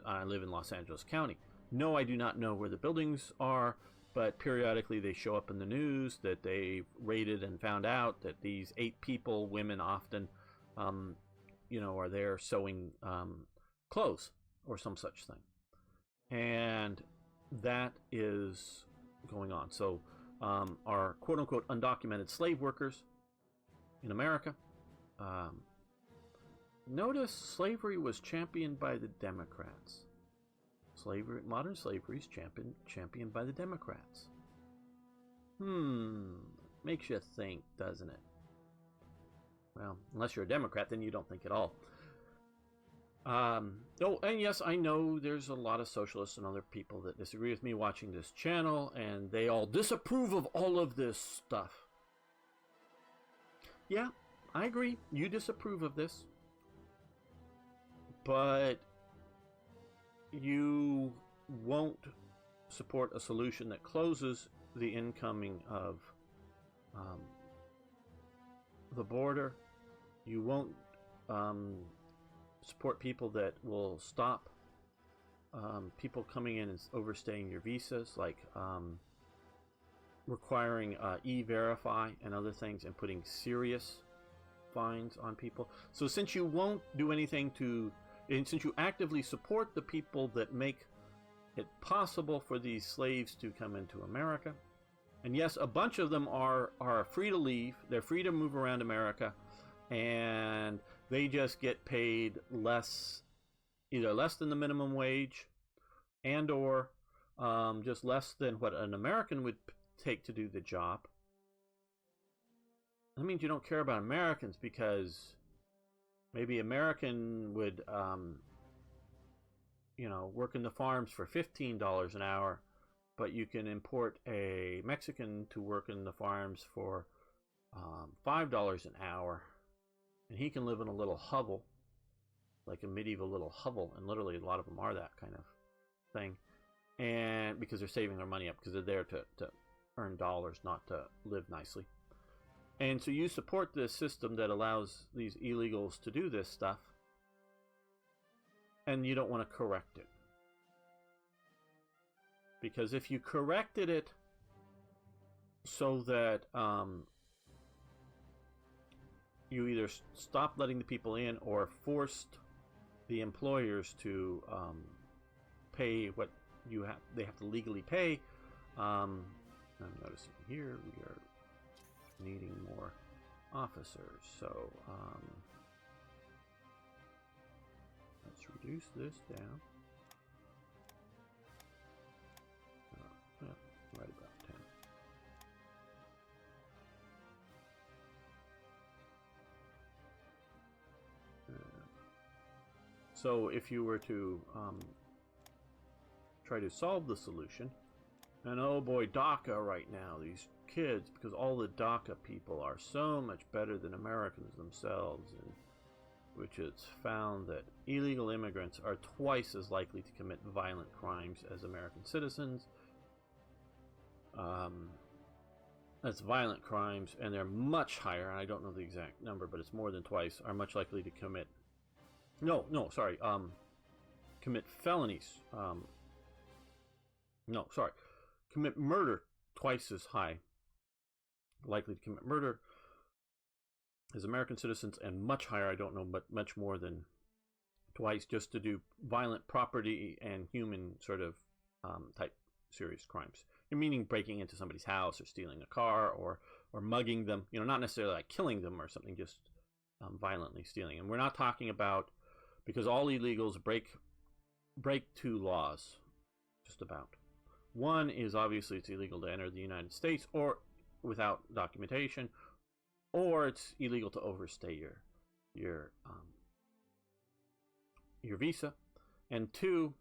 I live in Los Angeles County. No, I do not know where the buildings are, but periodically they show up in the news that they raided and found out that these 8 people, women often, are there sewing clothes or some such thing. And that is going on. So our quote-unquote undocumented slave workers in America, notice slavery was championed by the Democrats. Modern slavery is championed by the Democrats. Makes you think, doesn't it? Well, unless you're a Democrat, then you don't think at all. And yes, I know there's a lot of socialists and other people that disagree with me watching this channel, and they all disapprove of all of this stuff. Yeah, I agree. You disapprove of this. But you won't support a solution that closes the incoming of the border. You won't support people that will stop people coming in and overstaying your visas, like requiring e-verify and other things and putting serious fines on people. So since you won't do anything and since you actively support the people that make it possible for these slaves to come into America, and yes, a bunch of them are free to leave, they're free to move around America, and they just get paid either less than the minimum wage, and or just less than what an American would take to do the job, that means you don't care about Americans, because maybe American would, work in the farms for $15 an hour, but you can import a Mexican to work in the farms for $5 an hour, and he can live in a little hovel, like a medieval little hovel, and literally a lot of them are that kind of thing, and because they're saving their money up, because they're there to earn dollars, not to live nicely. And so you support this system that allows these illegals to do this stuff, and you don't want to correct it. Because if you corrected it so that you either stopped letting the people in or forced the employers to pay what they have to legally pay, I'm noticing here we are needing more officers, so let's reduce this down. Right about 10. So if you were to try to solve the solution, and oh boy, DACA right now, these kids, because all the DACA people are so much better than Americans themselves, and which has found that illegal immigrants are twice as likely to commit violent crimes as American citizens. That's violent crimes, and they're much higher, and I don't know the exact number, but it's more than twice, are much likely to commit commit felonies. Commit murder twice as high, likely to commit murder as American citizens, and much higher, I don't know, but much more than twice, just to do violent property and human sort of type serious crimes. Meaning breaking into somebody's house or stealing a car or mugging them, not necessarily like killing them or something, just violently stealing. And we're not talking about, because all illegals break two laws, just about. One is obviously it's illegal to enter the United States or without documentation, or it's illegal to overstay your visa. And two,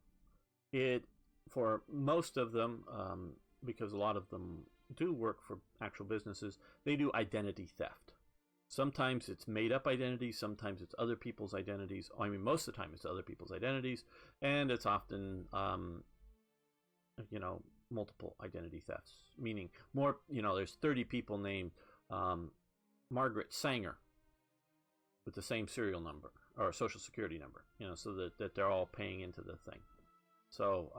it for most of them, because a lot of them do work for actual businesses, they do identity theft. Sometimes it's made up identities, sometimes it's other people's identities. I mean, most of the time it's other people's identities, and it's often, multiple identity thefts. Meaning, there's 30 people named Margaret Sanger with the same serial number or social security number, so that they're all paying into the thing. So,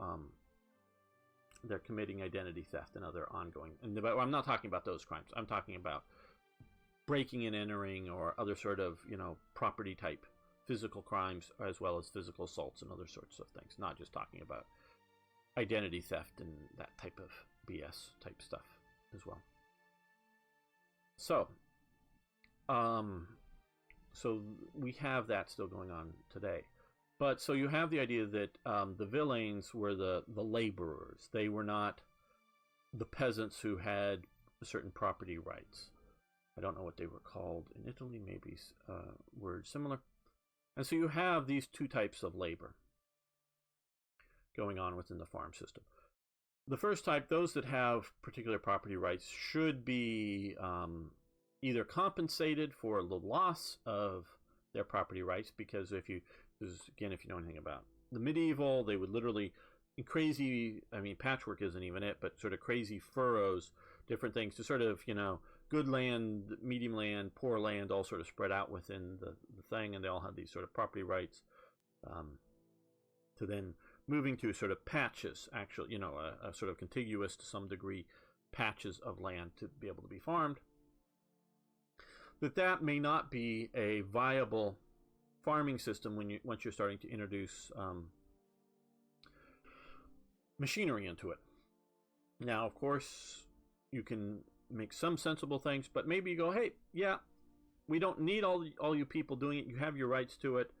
they're committing identity theft and other ongoing. But I'm not talking about those crimes. I'm talking about breaking and entering or other sort of, property type physical crimes, as well as physical assaults and other sorts of things. Not just talking about identity theft and that type of BS type stuff as well. So, so we have that still going on today. But so you have the idea that the villeins were the laborers. They were not the peasants who had certain property rights. I don't know what they were called in Italy, maybe words similar. And so you have these two types of labor going on within the farm system. The first type, those that have particular property rights, should be either compensated for the loss of their property rights, because if you know anything about the medieval, they would literally, patchwork isn't even it, but sort of crazy furrows, different things to sort of, good land, medium land, poor land, all sort of spread out within the thing, and they all have these sort of property rights, to then moving to sort of patches, actually, a sort of contiguous to some degree patches of land to be able to be farmed. That may not be a viable farming system once you're starting to introduce machinery into it. Now, of course, you can make some sensible things, but maybe you go, hey, yeah, we don't need all you people doing it. You have your rights to it.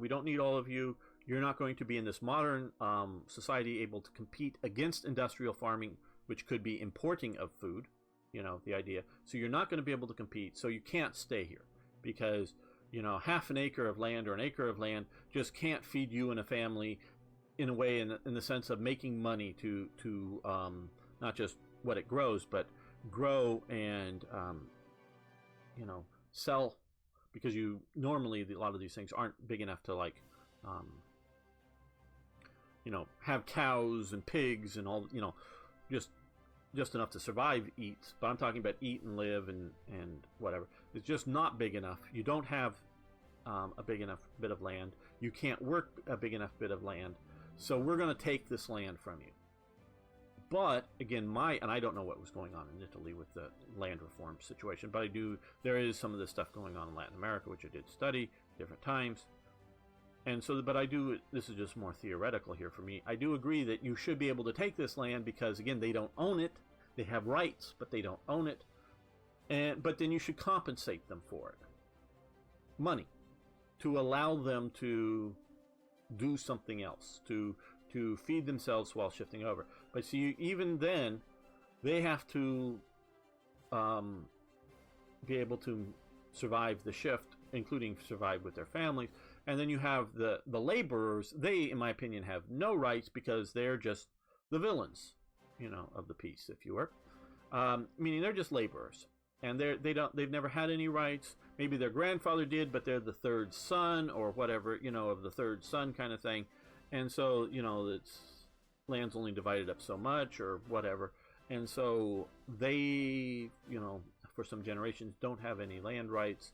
We don't need all of you. You're not going to be in this modern society able to compete against industrial farming, which could be importing of food, you know, the idea. So you're not going to be able to compete. So you can't stay here because, you know, half an acre of land or an acre of land just can't feed you and a family in a way, in the sense of making money to not just what it grows, but grow and, you know, sell, because you normally, a lot of these things aren't big enough to, like, you know, have cows and pigs and all, you know, just enough to survive, eat. But I'm talking about eat and live and whatever. It's just not big enough. You don't have a big enough bit of land. You can't work a big enough bit of land. So we're going to take this land from you. But again, and I don't know what was going on in Italy with the land reform situation, but there is some of this stuff going on in Latin America, which I did study different times. And so, but this is just more theoretical here for me. I do agree that you should be able to take this land because, again, they don't own it. They have rights, but they don't own it. But then you should compensate them for it. Money. To allow them to do something else. To feed themselves while shifting over. But see, even then, they have to be able to survive the shift, including survive with their families. And then you have the laborers. They, in my opinion, have no rights because they're just the villains, you know, of the piece, if you were. Meaning they're just laborers, and they've never had any rights. Maybe their grandfather did, but they're the third son or whatever, you know, of the third son kind of thing. And so, you know, land's only divided up so much or whatever. And so they, you know, for some generations don't have any land rights.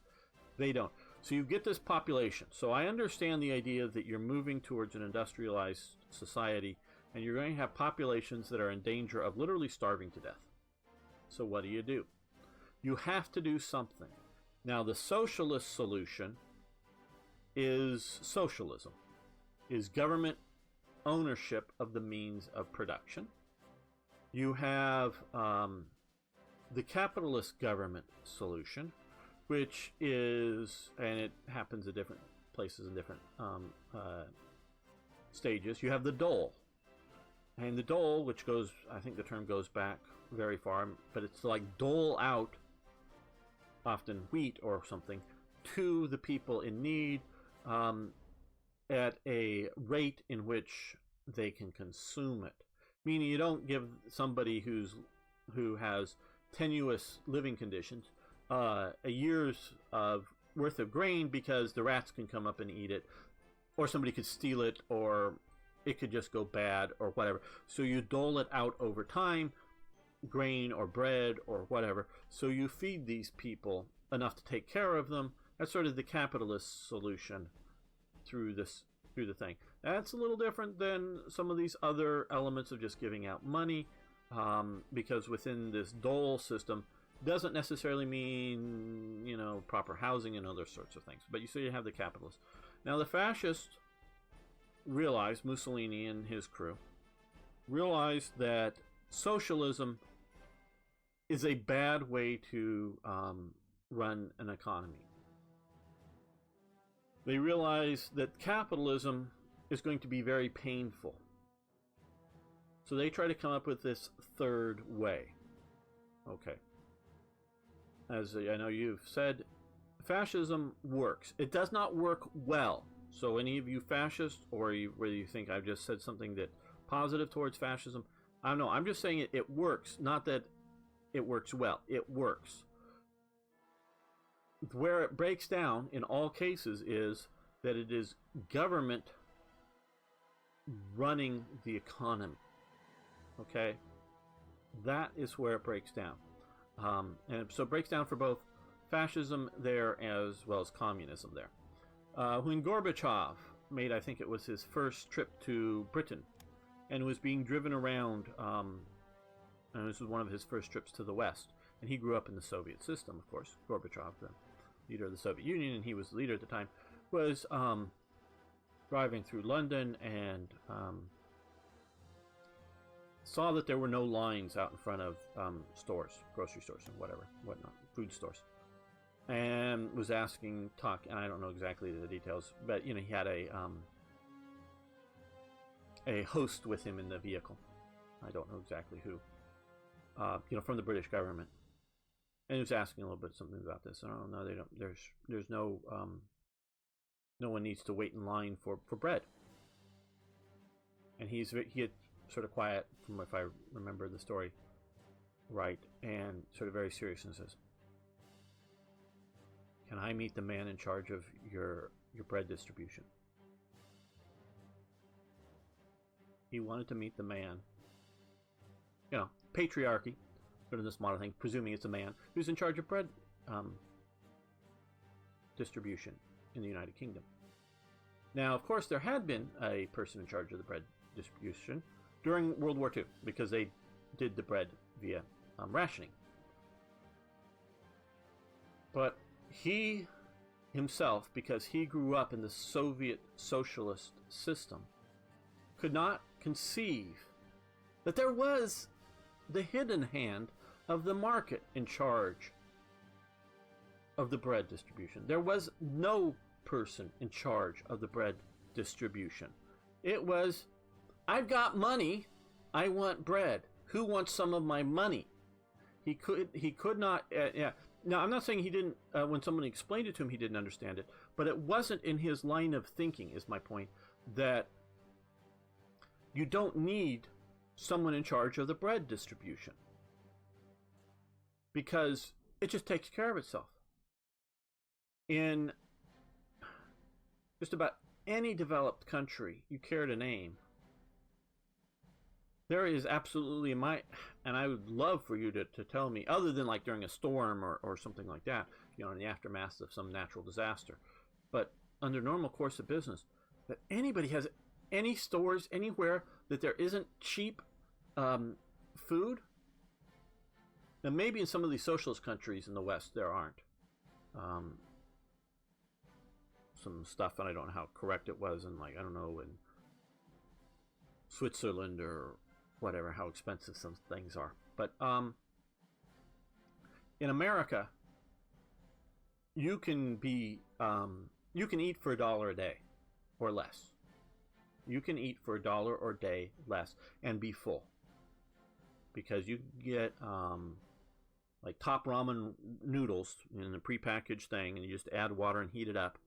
They don't. So you get this population. So I understand the idea that you're moving towards an industrialized society, and you're going to have populations that are in danger of literally starving to death. So what do? You have to do something. Now, the socialist solution is socialism, is government ownership of the means of production. You have the capitalist government solution, which is, and it happens at different places in different stages. You have the dole. And the dole, which goes, I think the term goes back very far, but it's like dole out, often wheat or something, to the people in need at a rate in which they can consume it. Meaning you don't give somebody who has tenuous living conditions a year's worth of grain because the rats can come up and eat it, or somebody could steal it, or it could just go bad or whatever. So you dole it out over time, grain or bread or whatever. So you feed these people enough to take care of them. That's sort of the capitalist solution through the thing. That's a little different than some of these other elements of just giving out money, because within this dole system doesn't necessarily mean, you know, proper housing and other sorts of things. But you have the capitalists. Now the fascists realized, Mussolini and his crew realized that socialism is a bad way to run an economy. They realized that capitalism is going to be very painful. So they try to come up with this third way. Okay. As I know you've said, fascism works. It does not work well. So any of you fascists, or whether you think I've just said something that positive towards fascism, I don't know. I'm just saying it works. Not that it works well. It works. Where it breaks down in all cases is that it is government running the economy. Okay? That is where it breaks down. And so it breaks down for both fascism there as well as communism there. When Gorbachev made, I think it was his first trip to Britain, and was being driven around, and this was one of his first trips to the West, and he grew up in the Soviet system, of course. Gorbachev, the leader of the Soviet Union, and he was the leader at the time, was driving through London and saw that there were no lines out in front of stores, grocery stores and whatnot, food stores, and was asking, and I don't know exactly the details, but you know, he had a host with him in the vehicle. I don't know exactly who. From the British government. And he was asking a little bit something about this. I don't know. They don't. There's no. No one needs to wait in line for bread. And he had sort of quiet, from if I remember the story right, and sort of very serious, and says, "Can I meet the man in charge of your bread distribution?" He wanted to meet the man. Patriarchy, sort of this model thing, presuming it's a man who's in charge of bread distribution in the United Kingdom. Now, of course, there had been a person in charge of the bread distribution during World War II, because they did the bread via rationing. But he himself, because he grew up in the Soviet socialist system, could not conceive that there was the hidden hand of the market in charge of the bread distribution. There was no person in charge of the bread distribution. It was, I've got money, I want bread. Who wants some of my money? He could not. Now, I'm not saying he didn't. When someone explained it to him, he didn't understand it. But it wasn't in his line of thinking. Is my point, that you don't need someone in charge of the bread distribution, because it just takes care of itself. In just about any developed country you care to name, there is absolutely, and I would love for you to tell me, other than like during a storm or something like that, in the aftermath of some natural disaster, but under normal course of business, that anybody has any stores anywhere that there isn't cheap food. Now, maybe in some of these socialist countries in the West there aren't. Some stuff, and I don't know how correct it was, in I don't know, in Switzerland or whatever, how expensive some things are. But in America, you can eat for $1 a day or less. You can eat for $1 or a day less and be full, because you get like top ramen noodles in a prepackaged thing, and you just add water and heat it up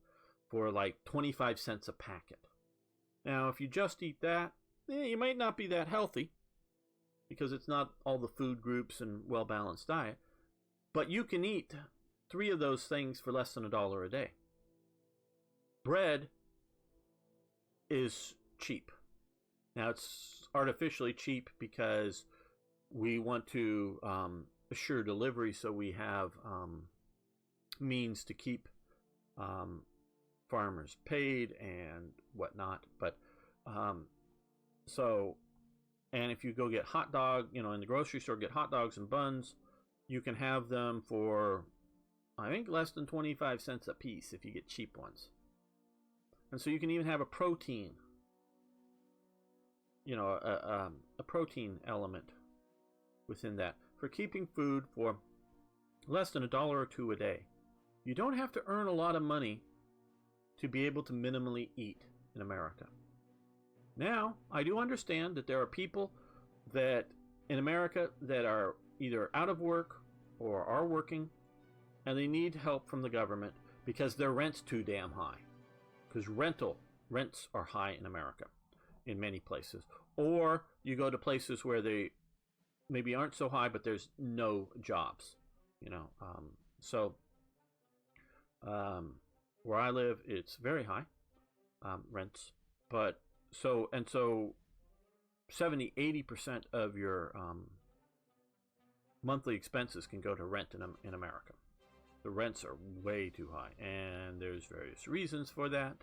for like 25 cents a packet. Now, if you just eat that, you might not be that healthy, because it's not all the food groups and well-balanced diet, but you can eat 3 of those things for less than $1 a day. Bread is cheap. Now, it's artificially cheap because we want to assure delivery, so we have means to keep farmers paid and whatnot. But and if you go get hot dog, in the grocery store, get hot dogs and buns, you can have them for, I think, less than 25 cents a piece if you get cheap ones. And so you can even have a protein, a protein element within that for keeping food for less than $1 or $2 a day. You don't have to earn a lot of money to be able to minimally eat in America. Now, I do understand that there are people that in America that are either out of work or are working, and they need help from the government because their rent's too damn high. Because rents are high in America in many places. Or you go to places where they maybe aren't so high, but there's no jobs. Where I live, it's very high rents, but so 70-80% of your monthly expenses can go to rent in America. The rents are way too high, and there's various reasons for that,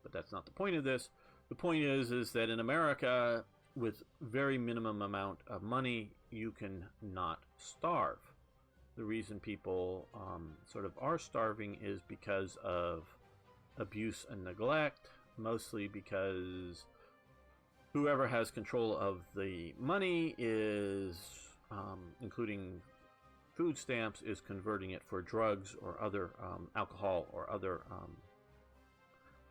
but that's not the point of this. The point is that in America, with very minimum amount of money, you can not starve. The reason people sort of are starving is because of abuse and neglect, mostly because whoever has control of the money is, including food stamps, is converting it for drugs or other alcohol or other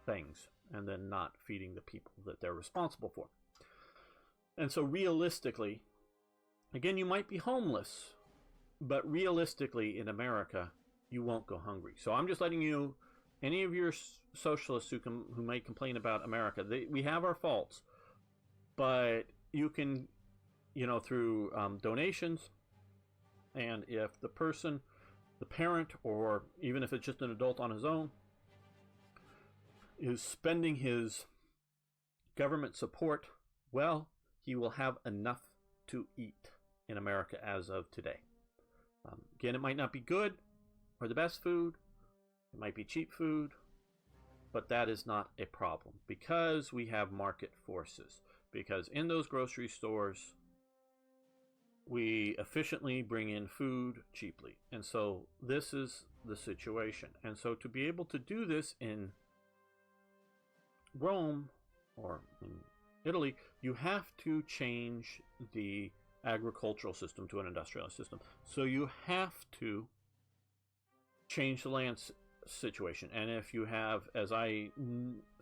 things. and then not feeding the people that they're responsible for. And so realistically, again, you might be homeless, but realistically in America, you won't go hungry. So I'm just letting you, any of your socialists who might complain about America, we have our faults, but you can, through donations, and if the person, the parent, or even if it's just an adult on his own, is spending his government support well, he will have enough to eat in America as of today. Again, it might not be good or the best food. It might be cheap food, but that is not a problem because we have market forces. Because in those grocery stores, we efficiently bring in food cheaply. And so this is the situation. And so to be able to do this in Rome or in Italy, you have to change the agricultural system to an industrial system. So you have to change the land situation. And if you have, as I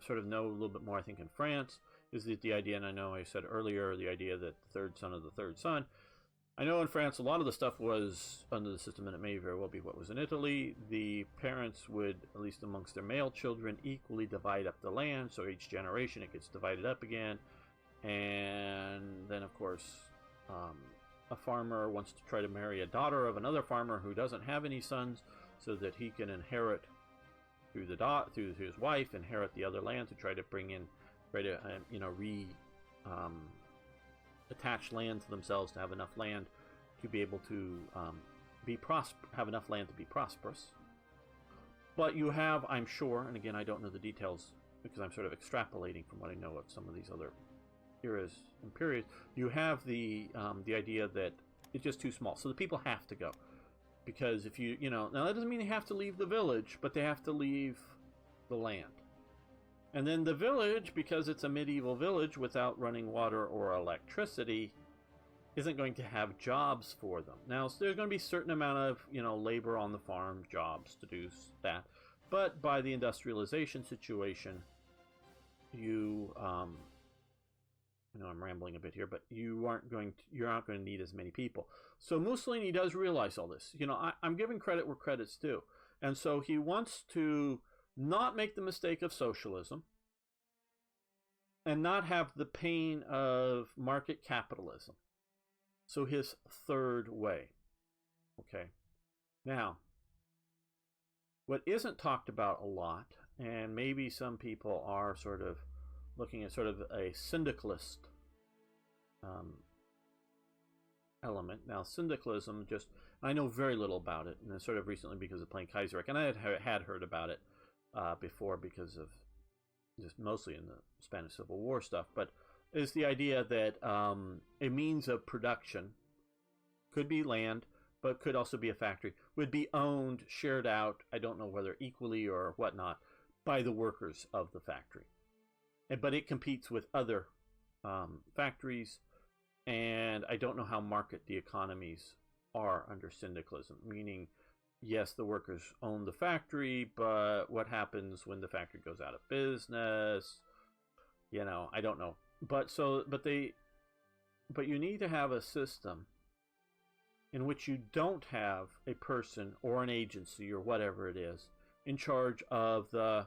sort of know a little bit more, I think in France, is that the idea, and I know I said earlier, the idea that the third son of the third son, I know in France a lot of the stuff was under the system, and it may very well be what was in Italy. The parents would, at least amongst their male children, equally divide up the land, so each generation it gets divided up again. And then, of course, a farmer wants to try to marry a daughter of another farmer who doesn't have any sons, so that he can inherit through his wife, inherit the other land to try to bring in, attach land to themselves to have enough land to be able to have enough land to be prosperous. But you have, I'm sure, and again I don't know the details because I'm sort of extrapolating from what I know of some of these other eras and periods, you have the idea that it's just too small, so the people have to go. Because if now that doesn't mean they have to leave the village, but they have to leave the land. And then the village, because it's a medieval village without running water or electricity, isn't going to have jobs for them. Now, so there's going to be a certain amount of, labor on the farm, jobs to do that. But by the industrialization situation, I'm rambling a bit here, but you're not going to need as many people. So Mussolini does realize all this. I'm giving credit where credit's due. And so he wants to not make the mistake of socialism and not have the pain of market capitalism. So his third way. Okay. Now, what isn't talked about a lot, and maybe some people are sort of looking at sort of a syndicalist element. Now, syndicalism, I know very little about it, and then sort of recently because of playing Kaiserreich, and I had heard about it before because of just mostly in the Spanish Civil War stuff, but is the idea that a means of production could be land, but could also be a factory, would be owned, shared out, I don't know whether equally or whatnot, by the workers of the factory. But it competes with other factories, and I don't know how market the economies are under syndicalism, meaning, yes, the workers own the factory, but what happens when the factory goes out of business? I don't know. But you need to have a system in which you don't have a person or an agency or whatever it is in charge of the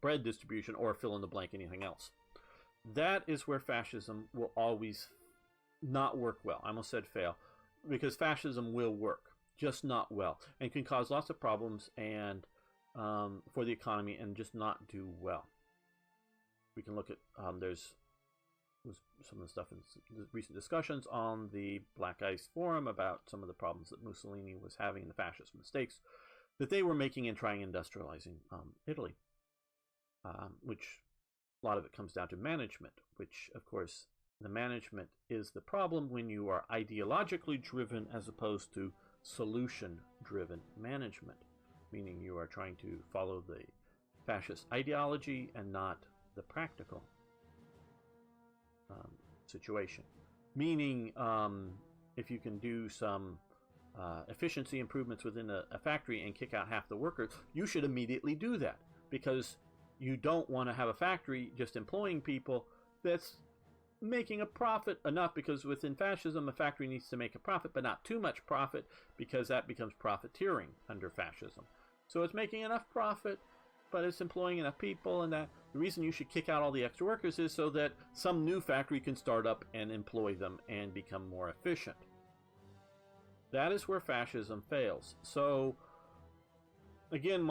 bread distribution or fill in the blank anything else. That is where fascism will always not work well. I almost said fail, because fascism will work, just not well, and can cause lots of problems and for the economy and just not do well. We can look at there's some of the stuff in the recent discussions on the Black Ice Forum about some of the problems that Mussolini was having, the fascist mistakes that they were making in trying industrializing Italy, which a lot of it comes down to management, which, of course, the management is the problem when you are ideologically driven as opposed to solution-driven management, meaning you are trying to follow the fascist ideology and not the practical situation. Meaning, if you can do some efficiency improvements within a factory and kick out half the workers, you should immediately do that, because you don't want to have a factory just employing people that's making a profit enough, because within fascism, a factory needs to make a profit, but not too much profit, because that becomes profiteering under fascism. So it's making enough profit, but it's employing enough people, and that the reason you should kick out all the extra workers is so that some new factory can start up and employ them and become more efficient. That is where fascism fails. So again,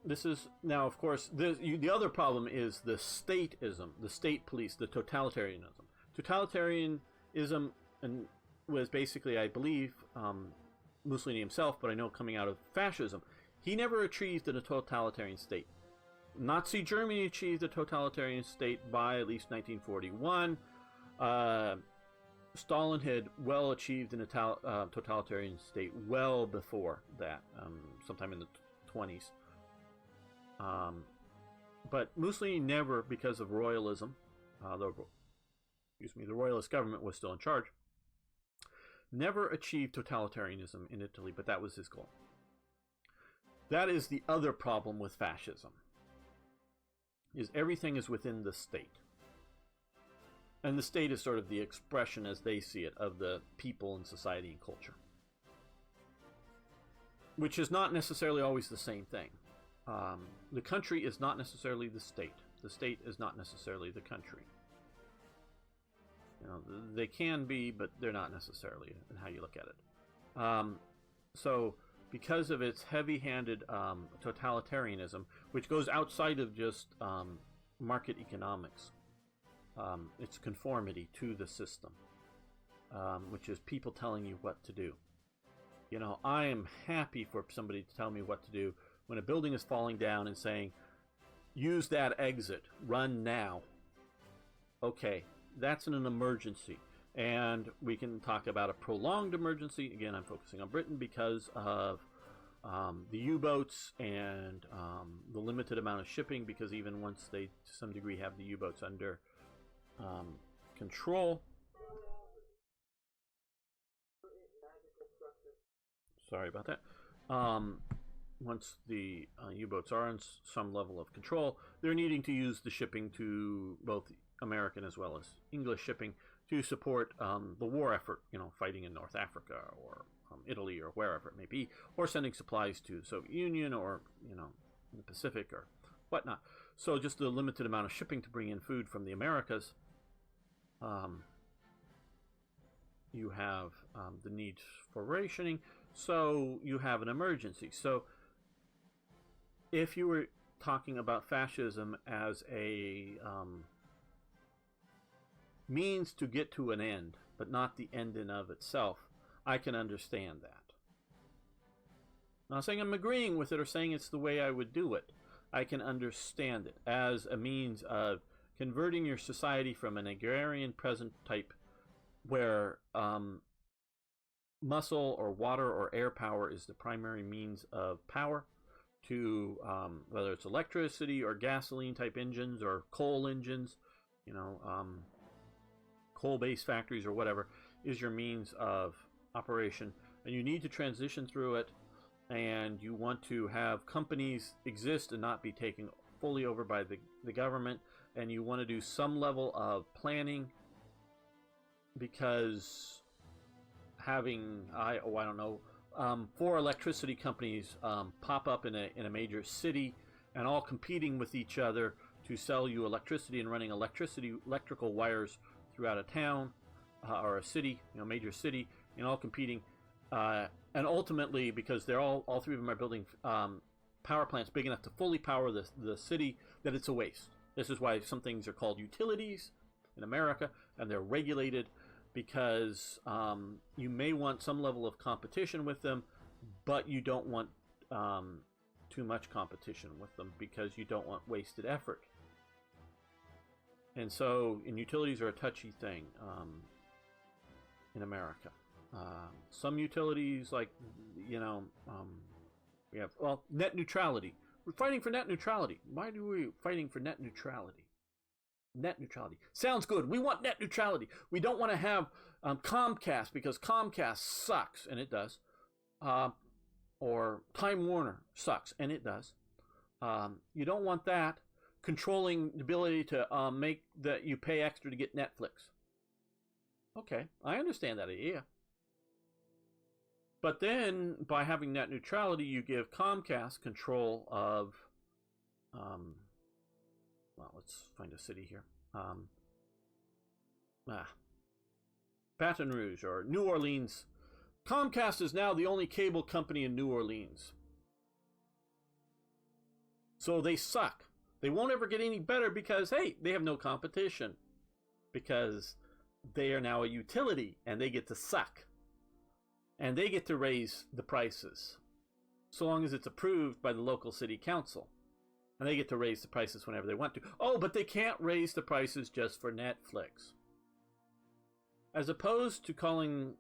this is now, of course, the other problem is the stateism, the state police, the totalitarianism. Totalitarianism was basically, I believe, Mussolini himself, but I know coming out of fascism, he never achieved a totalitarian state. Nazi Germany achieved a totalitarian state by at least 1941. Stalin had well achieved a totalitarian state well before that, sometime in the 20s. But Mussolini never, because of royalism, the royalist government was still in charge, never achieved totalitarianism in Italy, but that was his goal. That is the other problem with fascism, is everything is within the state. And the state is sort of the expression, as they see it, of the people and society and culture, which is not necessarily always the same thing. The country is not necessarily the state. The state is not necessarily the country. You know, they can be, but they're not necessarily in how you look at it. So because of its heavy-handed totalitarianism, which goes outside of just market economics, its conformity to the system, which is people telling you what to do. You know, I am happy for somebody to tell me what to do when a building is falling down and saying, use that exit, run now. Okay, that's in an emergency. And we can talk about a prolonged emergency. Again, I'm focusing on Britain because of the U-boats and the limited amount of shipping, because even once they, to some degree, have the U-boats under control. Sorry about that. Once the U-boats are in some level of control, they're needing to use the shipping to both American as well as English shipping to support the war effort, you know, fighting in North Africa or Italy or wherever it may be, or sending supplies to the Soviet Union or, you know, in the Pacific or whatnot. So just the limited amount of shipping to bring in food from the Americas. You have the need for rationing, so you have an emergency. So if you were talking about fascism as a means to get to an end, but not the end in of itself, I can understand that. I'm not saying I'm agreeing with it or saying it's the way I would do it. I can understand it as a means of converting your society from an agrarian present type where muscle or water or air power is the primary means of power to whether it's electricity or gasoline type engines or coal engines, you know, coal-based factories or whatever is your means of operation, and you need to transition through it, and you want to have companies exist and not be taken fully over by the government, and you want to do some level of planning, because having I don't know, 4 electricity companies pop up in a major city and all competing with each other to sell you electricity and running electrical wires throughout a town or a city, you know, major city, and all competing, and ultimately, because they're all 3 of them are building power plants big enough to fully power the city, that it's a waste. This is why some things are called utilities in America, and they're regulated, because you may want some level of competition with them, but you don't want too much competition with them, because you don't want wasted effort. And so, and utilities are a touchy thing in America. Some utilities, like, you know, we have, well, net neutrality. We're fighting for net neutrality. Why are we fighting for net neutrality? Net neutrality sounds good. We want net neutrality. We don't want to have Comcast, because Comcast sucks, and it does. Or Time Warner sucks, and it does. You don't want that controlling the ability to make that you pay extra to get Netflix. Okay, I understand that idea. But then, by having net neutrality, you give Comcast control of, well, let's find a city here. Baton Rouge or New Orleans. Comcast is now the only cable company in New Orleans. So they suck. They won't ever get any better because, hey, they have no competition. Because they are now a utility and they get to suck. And they get to raise the prices. So long as it's approved by the local city council. And they get to raise the prices whenever they want to. Oh, but they can't raise the prices just for Netflix. As opposed to calling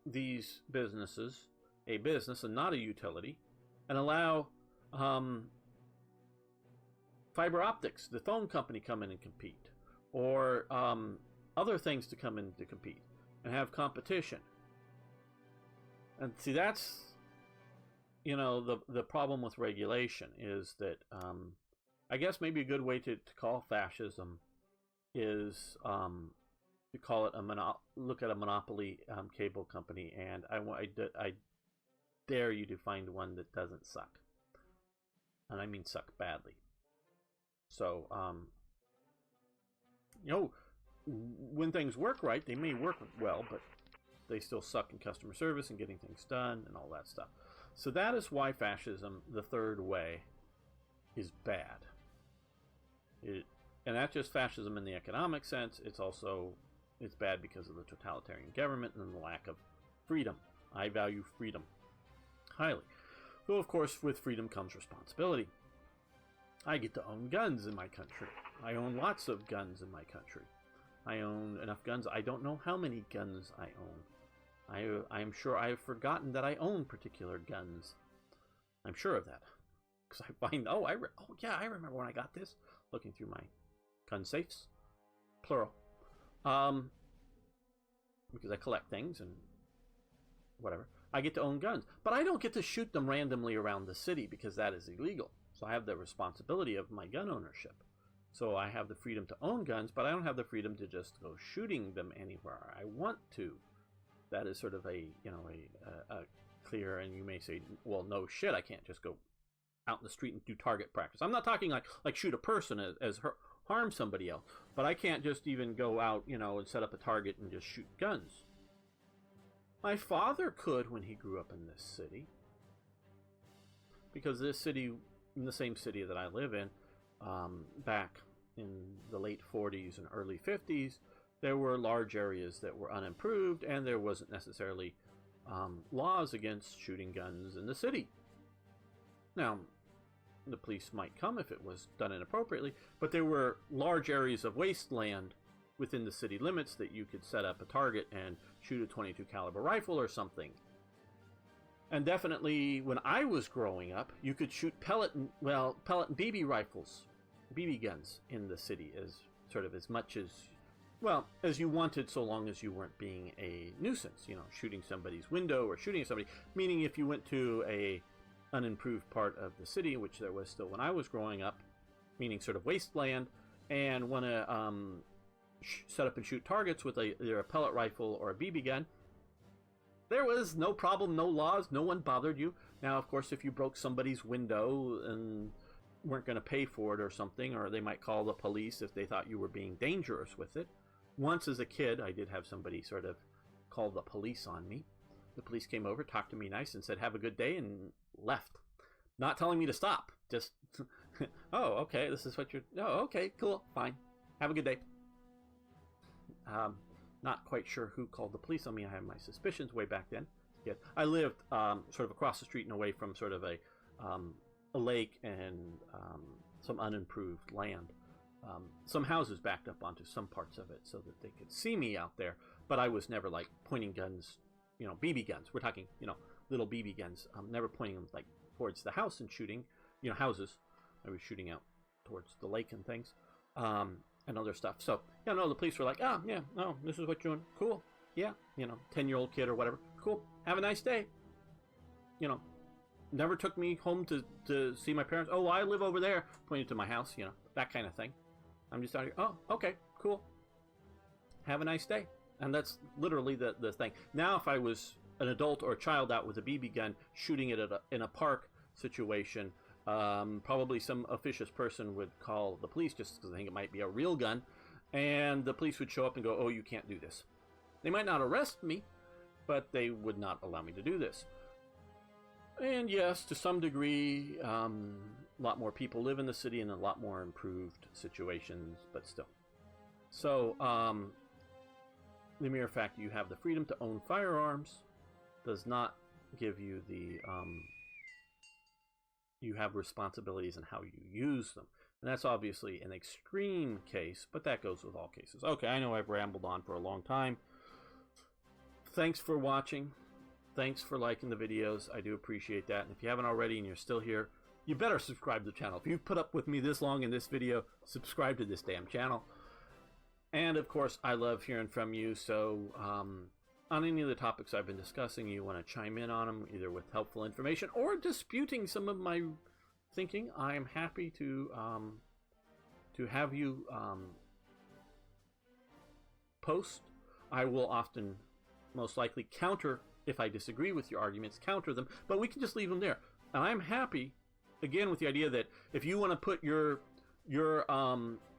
these businesses a business and not a utility, and allow fiber optics, the phone company, come in and compete, or other things to come in to compete and have competition. And see, that's, you know, the problem with regulation is that I guess maybe a good way to call fascism is to call it look at a monopoly cable company, and I dare you to find one that doesn't suck, and I mean suck badly. So you know, when things work right, they may work well, but they still suck in customer service and getting things done and all that stuff. So that is why fascism, the third way, is bad. And that's just fascism in the economic sense. It's bad because of the totalitarian government and the lack of freedom. I value freedom highly. Though, of course, with freedom comes responsibility. I get to own guns in my country. I own lots of guns in my country. I own enough guns. I don't know how many guns I own. I am sure I have forgotten that I own particular guns. I'm sure of that. Because I find, I remember when I got this. Looking through my gun safes. Plural. Because I collect things and whatever. I get to own guns. But I don't get to shoot them randomly around the city because that is illegal. So I have the responsibility of my gun ownership. So I have the freedom to own guns, but I don't have the freedom to just go shooting them anywhere I want to. That is sort of a clear, and you may say, well, no shit, I can't just go out in the street and do target practice. I'm not talking like shoot a person as harm somebody else, but I can't just even go out, and set up a target and just shoot guns. My father could when he grew up in this city, because this city, in the same city that I live in, back in the late 40s and early 50s, there were large areas that were unimproved, and there wasn't necessarily laws against shooting guns in the city. Now, the police might come if it was done inappropriately, but there were large areas of wasteland within the city limits that you could set up a target and shoot a .22 caliber rifle or something. And definitely, when I was growing up, you could shoot pellet and BB rifles, BB guns in the city as much as you wanted, so long as you weren't being a nuisance, shooting somebody's window or shooting somebody. Meaning, if you went to a unimproved part of the city, which there was still when I was growing up, meaning sort of wasteland, and want to set up and shoot targets with either a pellet rifle or a BB gun, there was no problem, no laws, no one bothered you. Now, of course, if you broke somebody's window and weren't going to pay for it or something, or they might call the police if they thought you were being dangerous with it. Once as a kid, I did have somebody sort of call the police on me. The police came over, talked to me nice, and said, "Have a good day," and left. Not telling me to stop. Just, "Oh, okay, this is what you're... Oh, okay, cool, fine. Have a good day." Not quite sure who called the police on me. I have my suspicions way back then. Yes, I lived sort of across the street and away from sort of a lake and some unimproved land. Some houses backed up onto some parts of it so that they could see me out there, but I was never like pointing guns, BB guns. We're talking, little BB guns. Never pointing them like towards the house and shooting, houses. I was shooting out towards the lake and things, and other stuff. So, the police were like, this is what you're doing. Cool. Yeah, 10-year-old kid or whatever. Cool. Have a nice day. never took me home to see my parents. Oh, I live over there, pointing to my house, you know, that kind of thing. I'm just out here, oh, okay, cool. Have a nice day. And that's literally the thing. Now, if I was an adult or a child out with a BB gun shooting it in a park situation, probably some officious person would call the police just because they think it might be a real gun, and the police would show up and go, oh, you can't do this. They might not arrest me, but they would not allow me to do this. And yes, to some degree, a lot more people live in the city in a lot more improved situations, but still. So, the mere fact you have the freedom to own firearms does not give you the, you have responsibilities in how you use them. And that's obviously an extreme case, but that goes with all cases. Okay, I know I've rambled on for a long time. Thanks for watching. Thanks for liking the videos. I do appreciate that. And if you haven't already and you're still here, you better subscribe to the channel. If you've put up with me this long in this video, subscribe to this damn channel. And of course, I love hearing from you. So on any of the topics I've been discussing, you want to chime in on them, either with helpful information or disputing some of my thinking, I am happy to have you post. I will often, most likely, counter if I disagree with your arguments, counter them, but we can just leave them there. And I'm happy, again, with the idea that if you want to put your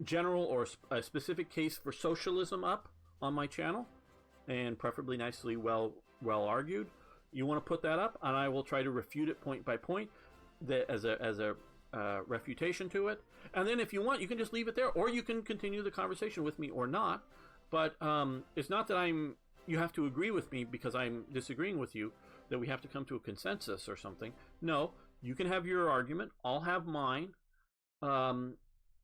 general or a specific case for socialism up on my channel, and preferably nicely well argued, you want to put that up, and I will try to refute it point by point as a refutation to it. And then if you want, you can just leave it there, or you can continue the conversation with me or not. But it's not that you have to agree with me because I'm disagreeing with you, that we have to come to a consensus or something. No, you can have your argument, I'll have mine, and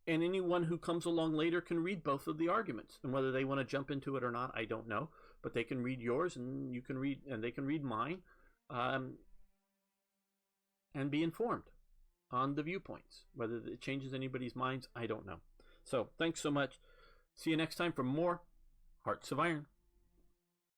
anyone who comes along later can read both of the arguments. And whether they want to jump into it or not, I don't know. But they can read yours, and you can read, and they can read mine, and be informed on the viewpoints. Whether it changes anybody's minds, I don't know. So thanks so much. See you next time for more Hearts of Iron.